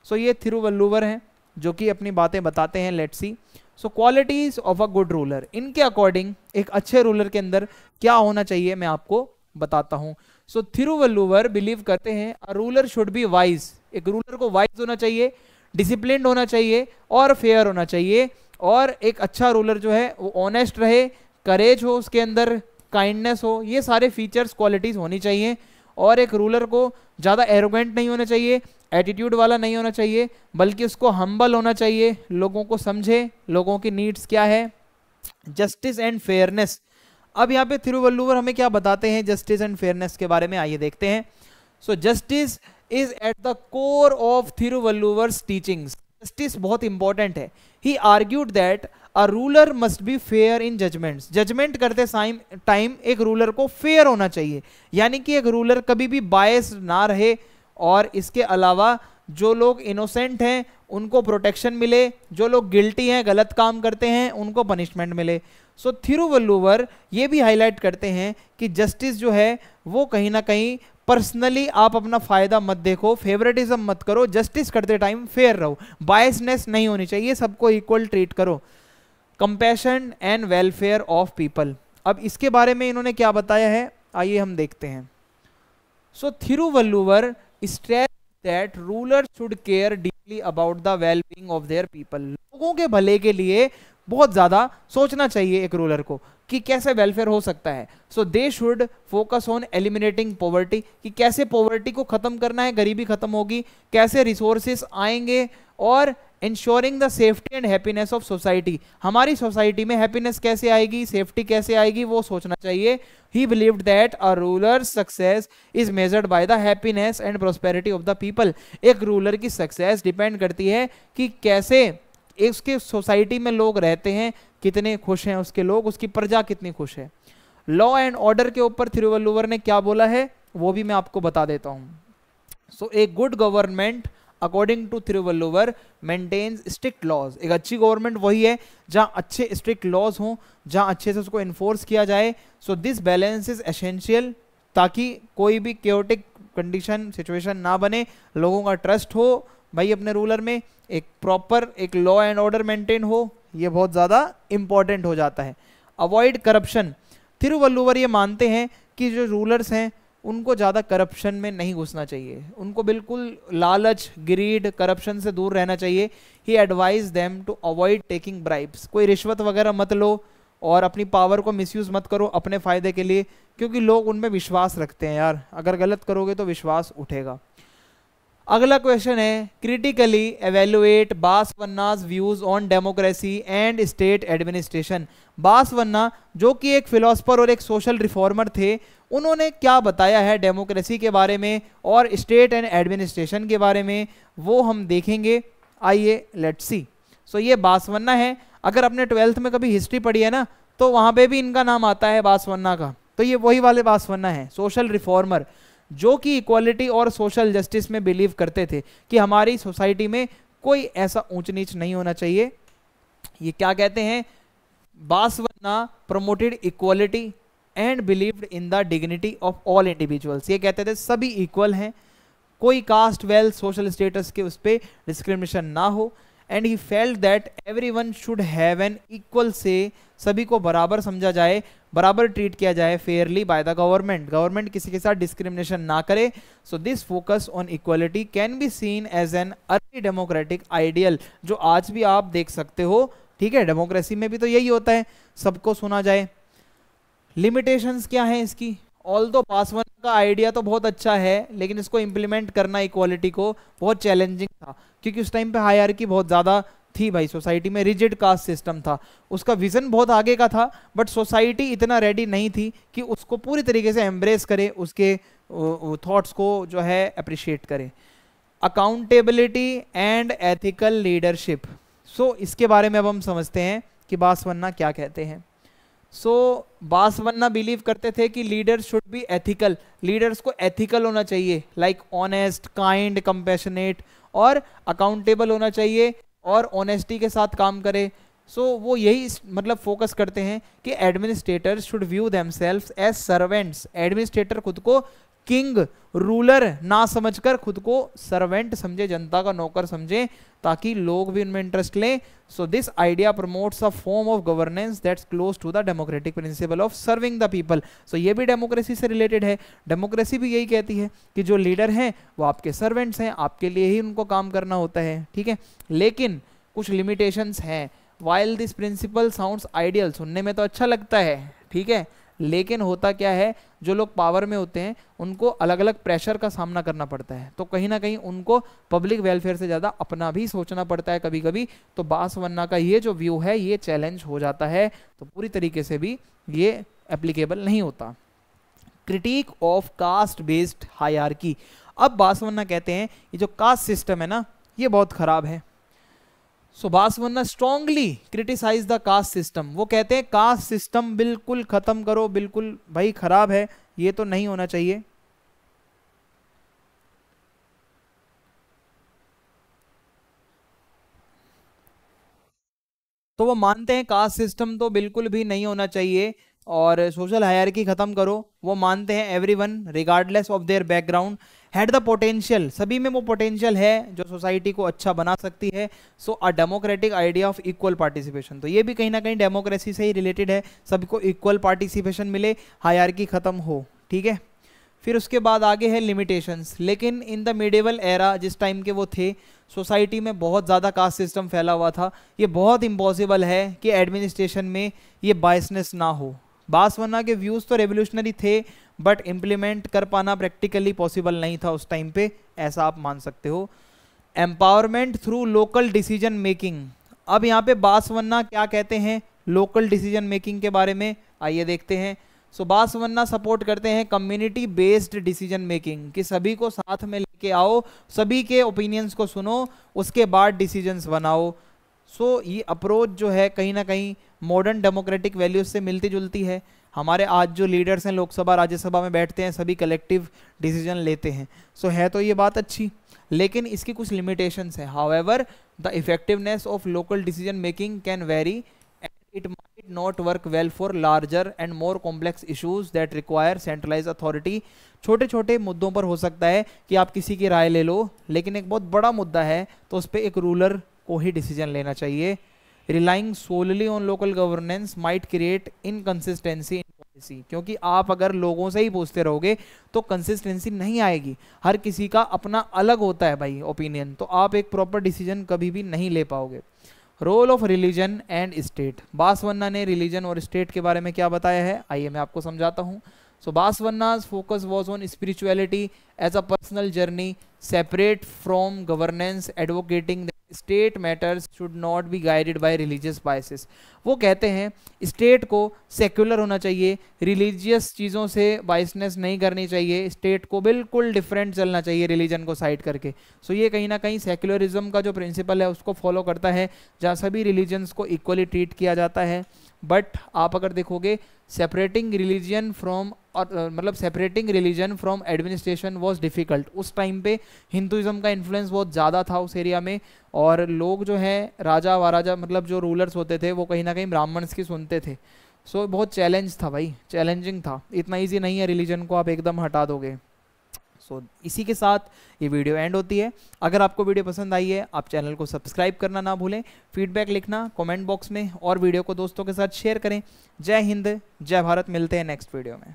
सो ये थिरुवल्लुवर हैं जो कि अपनी बातें बताते हैं। Let's see, so qualities of a good ruler, इनके अकॉर्डिंग एक अच्छे रूलर के अंदर क्या होना चाहिए मैं आपको बताता हूं। सो थिरुवल्लुवर बिलीव करते हैं अ रूलर शुड बी वाइज, एक रूलर को वाइज होना चाहिए, डिसिप्लिन्ड होना चाहिए और फेयर होना चाहिए, और एक अच्छा रूलर जो है वो ऑनेस्ट रहे, करेज हो उसके अंदर, काइंडनेस हो, ये सारे फीचर्स क्वालिटीज होनी चाहिए। और एक रूलर को ज़्यादा एरोगेंट नहीं होना चाहिए, एटीट्यूड वाला नहीं होना चाहिए, बल्कि उसको हम्बल होना चाहिए, लोगों को समझे, लोगों की नीड्स क्या है। जस्टिस एंड फेयरनेस, अब यहाँ पे थिरुवल्लुवर हमें क्या बताते हैं जस्टिस एंड फेयरनेस के बारे में, आइए देखते हैं। So justice is at the core of Thiruvalluvar's teachings, justice बहुत इंपॉर्टेंट है। He argued that a ruler must be fair in judgements, judgement करते टाइम एक रूलर को फेयर होना चाहिए, यानी कि एक रूलर कभी भी बायस ना रहे, और इसके अलावा जो लोग इनोसेंट हैं उनको प्रोटेक्शन मिले, जो लोग गिल्टी हैं, गलत काम करते हैं, उनको पनिशमेंट मिले। सो थिरुवल्लुवर ये भी हाईलाइट करते हैं कि जस्टिस जो है वो कहीं ना कहीं पर्सनली आप अपना फायदा मत देखो, फेवरेटिज्म मत करो, जस्टिस करते टाइम फेयर रहो, बायसनेस नहीं होनी चाहिए, सबको इक्वल ट्रीट करो। Compassion and welfare of people, अब इसके बारे में इन्होंने क्या बताया है आइए हम देखते हैं। So Thiruvalluvar stress that ruler should care deeply about the wellbeing of their people, लोगों के भले के लिए बहुत ज्यादा सोचना चाहिए एक रूलर को कि कैसे वेलफेयर हो सकता है। So they should focus on eliminating poverty, कि कैसे पॉवर्टी को खत्म करना है, गरीबी खत्म होगी, कैसे रिसोर्सेस आएंगे, और ensuring the safety and happiness of society, हमारी सोसाइटी में हैप्पीनेस कैसे आएगी, सेफ्टी कैसे आएगी, वो सोचना चाहिए। ही believed that a ruler success is measured by the happiness and prosperity of the people, एक रूलर की सक्सेस डिपेंड करती है कि कैसे उसके सोसाइटी में लोग रहते हैं, कितने खुश हैं उसके लोग, उसकी प्रजा कितनी खुश है। लॉ एंड ऑर्डर के ऊपर थिरुवल्लुवर ने क्या बोला है वो भी मैं आपको बता देता हूं। So a good government according to Thiruvalluvar maintains strict laws, एक अच्छी गवर्नमेंट वही है जहां अच्छे स्ट्रिक्ट लॉज हों, जहां अच्छे से उसको इन्फोर्स किया जाए। So this balance is essential, ताकि कोई भी केओटिक कंडीशन सिचुएशन ना बने, लोगों का ट्रस्ट हो भाई अपने रूलर में, एक प्रॉपर एक लॉ एंड ऑर्डर मेंटेन हो, ये बहुत ज़्यादा इंपॉर्टेंट हो जाता है। अवॉइड करप्शन, थिरुवल्लुवर ये मानते हैं कि जो रूलर्स हैं उनको ज़्यादा करप्शन में नहीं घुसना चाहिए, उनको बिल्कुल लालच, ग्रीड, करप्शन से दूर रहना चाहिए। He advise them to avoid taking bribes, कोई रिश्वत वगैरह मत लो और अपनी पावर को मिसयूज मत करो अपने फायदे के लिए, क्योंकि लोग उनमें विश्वास रखते हैं यार, अगर गलत करोगे तो विश्वास उठेगा। अगला क्वेश्चन है, critically evaluate Basavanna's views on democracy and state administration. Basavanna जो कि एक फिलोसफर और एक सोशल रिफॉर्मर थे, उन्होंने क्या बताया है डेमोक्रेसी के बारे में और स्टेट एंड एडमिनिस्ट्रेशन के बारे में, वो हम देखेंगे। आइए लेट्स सी। सो ये बासवन्ना है, अगर आपने 12th में कभी हिस्ट्री पढ़ी है ना तो वहाँ पे भी इनका नाम आता है बासवन्ना का, तो ये वही वाले बासवन्ना है, सोशल रिफॉर्मर जो कि इक्वालिटी और सोशल जस्टिस में बिलीव करते थे कि हमारी सोसाइटी में कोई ऐसा ऊंच नीच नहीं होना चाहिए। ये क्या कहते हैं, Basavanna promoted equality and believed in the dignity of all individuals, ये कहते थे सभी इक्वल हैं, कोई कास्ट, वेल्थ, सोशल स्टेटस के उस पर डिस्क्रिमिनेशन ना हो। And he felt that everyone should have an equal से, सभी को बराबर समझा जाए, बराबर ट्रीट किया जाए fairly by the government, government किसी के साथ डिस्क्रिमिनेशन ना करे। So this focus on equality can be seen as an early democratic ideal, जो आज भी आप देख सकते हो, ठीक है, डेमोक्रेसी में भी तो यही होता है, सबको सुना जाए। लिमिटेशंस क्या है इसकी, ऑल्दो बासवन्ना का आइडिया तो बहुत अच्छा है, लेकिन इसको इम्प्लीमेंट करना इक्वालिटी को बहुत चैलेंजिंग था, क्योंकि उस टाइम पे हायरार्की बहुत ज़्यादा थी भाई, सोसाइटी में रिजिड कास्ट सिस्टम था, उसका विजन बहुत आगे का था, बट सोसाइटी इतना रेडी नहीं थी कि उसको पूरी तरीके से एम्ब्रेस करे, उसके थॉट्स को जो है अप्रिशिएट करे। अकाउंटेबिलिटी एंड एथिकल लीडरशिप, सो इसके बारे में अब हम समझते हैं कि बासवन्ना क्या कहते हैं। सो बासवन्ना बिलीव करते थे कि leaders should be ethical, leaders को एथिकल होना चाहिए, लाइक ऑनेस्ट, काइंड, कंपैशनेट और अकाउंटेबल होना चाहिए और ऑनेस्टी के साथ काम करे। सो वो यही मतलब फोकस करते हैं कि administrators should view themselves as servants, administrator खुद को किंग, रूलर ना समझकर खुद को सर्वेंट समझे, जनता का नौकर समझे, ताकि लोग भी उनमें इंटरेस्ट लें। So this idea promotes a form of governance that's close to the democratic principle of serving the people. So ये भी डेमोक्रेसी से रिलेटेड है, डेमोक्रेसी भी यही कहती है कि जो लीडर हैं वो आपके सर्वेंट्स हैं, आपके लिए ही उनको काम करना होता है, ठीक है। लेकिन कुछ लिमिटेशंस हैं। While this principle sounds ideal, सुनने में तो अच्छा लगता है, ठीक है, लेकिन होता क्या है, जो लोग पावर में होते हैं उनको अलग अलग प्रेशर का सामना करना पड़ता है, तो कहीं ना कहीं उनको पब्लिक वेलफेयर से ज़्यादा अपना भी सोचना पड़ता है कभी कभी। तो बासवन्ना का ये जो व्यू है ये चैलेंज हो जाता है, तो पूरी तरीके से भी ये एप्लीकेबल नहीं होता। Critic of caste based hierarchy, अब बासवन्ना कहते हैं ये जो कास्ट सिस्टम है ना ये बहुत खराब है। So Basavanna strongly criticize the caste system, वो कहते हैं कास्ट सिस्टम बिल्कुल खत्म करो, बिल्कुल भाई खराब है, ये तो नहीं होना चाहिए। तो वो मानते हैं कास्ट सिस्टम तो बिल्कुल भी नहीं होना चाहिए और सोशल हायरार्की खत्म करो। वो मानते हैं everyone regardless of their background had the potential, सभी में वो पोटेंशियल है जो सोसाइटी को अच्छा बना सकती है। So a democratic idea of equal participation, तो ये भी कहीं ना कहीं डेमोक्रेसी से ही रिलेटेड है, सबको इक्वल पार्टिसिपेशन मिले, हायरार्की खत्म हो, ठीक है। फिर उसके बाद आगे है लिमिटेशंस। लेकिन इन द मिडेवल एरा, जिस टाइम के वो थे, सोसाइटी में बहुत ज़्यादा कास्ट सिस्टम फैला हुआ था। ये बहुत इम्पॉसिबल है कि एडमिनिस्ट्रेशन में ये बायसनेस ना हो। बासवन्ना के व्यूज़ तो रेवोल्यूशनरी थे, बट इम्प्लीमेंट कर पाना प्रैक्टिकली पॉसिबल नहीं था उस टाइम पे, ऐसा आप मान सकते हो। Empowerment through local decision making. अब यहाँ पे बासवन्ना क्या कहते हैं लोकल डिसीजन मेकिंग के बारे में, आइए देखते हैं। सो बासवन्ना सपोर्ट करते हैं कम्युनिटी बेस्ड डिसीजन मेकिंग, कि सभी को साथ में लेके आओ, सभी के ओपिनियंस को सुनो, उसके बाद डिसीजंस बनाओ। सो ये अप्रोच जो है कहीं ना कहीं मॉडर्न डेमोक्रेटिक वैल्यूज से मिलती जुलती है। हमारे आज जो लीडर्स हैं लोकसभा राज्यसभा में बैठते हैं, सभी कलेक्टिव डिसीजन लेते हैं। सो है तो ये बात अच्छी, लेकिन इसकी कुछ लिमिटेशंस हैं। However the effectiveness of local decision making can vary and it might not work well for larger and more complex issues that require centralise authority. छोटे छोटे मुद्दों पर हो सकता है कि आप किसी की राय ले लो, लेकिन एक बहुत बड़ा मुद्दा है तो उस पर एक रूलर को ही डिसीजन लेना चाहिए। Relying solely on local governance might create inconsistency in policy, क्योंकि आप अगर लोगों से ही पूछते रहोगे तो कंसिस्टेंसी नहीं आएगी। हर किसी का अपना अलग होता है भाई ओपिनियन, तो आप एक प्रॉपर डिसीजन कभी भी नहीं ले पाओगे। Role of religion and state. Basavanna ने रिलीजन और स्टेट के बारे में क्या बताया है, आइए मैं आपको समझाता हूँ। सो बासवन्ना's focus was on spirituality as a personal journey separate from governance, advocating that state matters should not be guided by religious biases। वो कहते हैं स्टेट को सेक्युलर होना चाहिए, रिलीजियस चीज़ों से बाइसनेस नहीं करनी चाहिए, स्टेट को बिल्कुल डिफरेंट चलना चाहिए रिलीजन को साइड करके। सो ये कहीं ना कहीं सेक्युलरिज्म का जो प्रिंसिपल है उसको फॉलो करता है, जहाँ सभी रिलीजन्स को इक्वली ट्रीट किया जाता है। बट आप अगर देखोगे सेपरेटिंग रिलीजन फ्रॉम मतलब separating religion from administration was difficult. उस टाइम पे हिंदुइज्म का इन्फ्लुएंस बहुत ज़्यादा था उस एरिया में, और लोग जो हैं राजा वाराजा मतलब जो रूलर्स होते थे वो कहीं ना कहीं ब्राह्मण्स की सुनते थे। सो बहुत चैलेंज था भाई, चैलेंजिंग था, इतना ईजी नहीं है रिलीजन को आप एकदम हटा दोगे। सो इसी के साथ ये वीडियो एंड होती है। अगर आपको वीडियो पसंद आई है आप चैनल को सब्सक्राइब करना ना भूलें, फीडबैक लिखना कमेंट बॉक्स में, और वीडियो को दोस्तों के साथ शेयर करें। जय हिंद, जय भारत, मिलते हैं नेक्स्ट वीडियो में।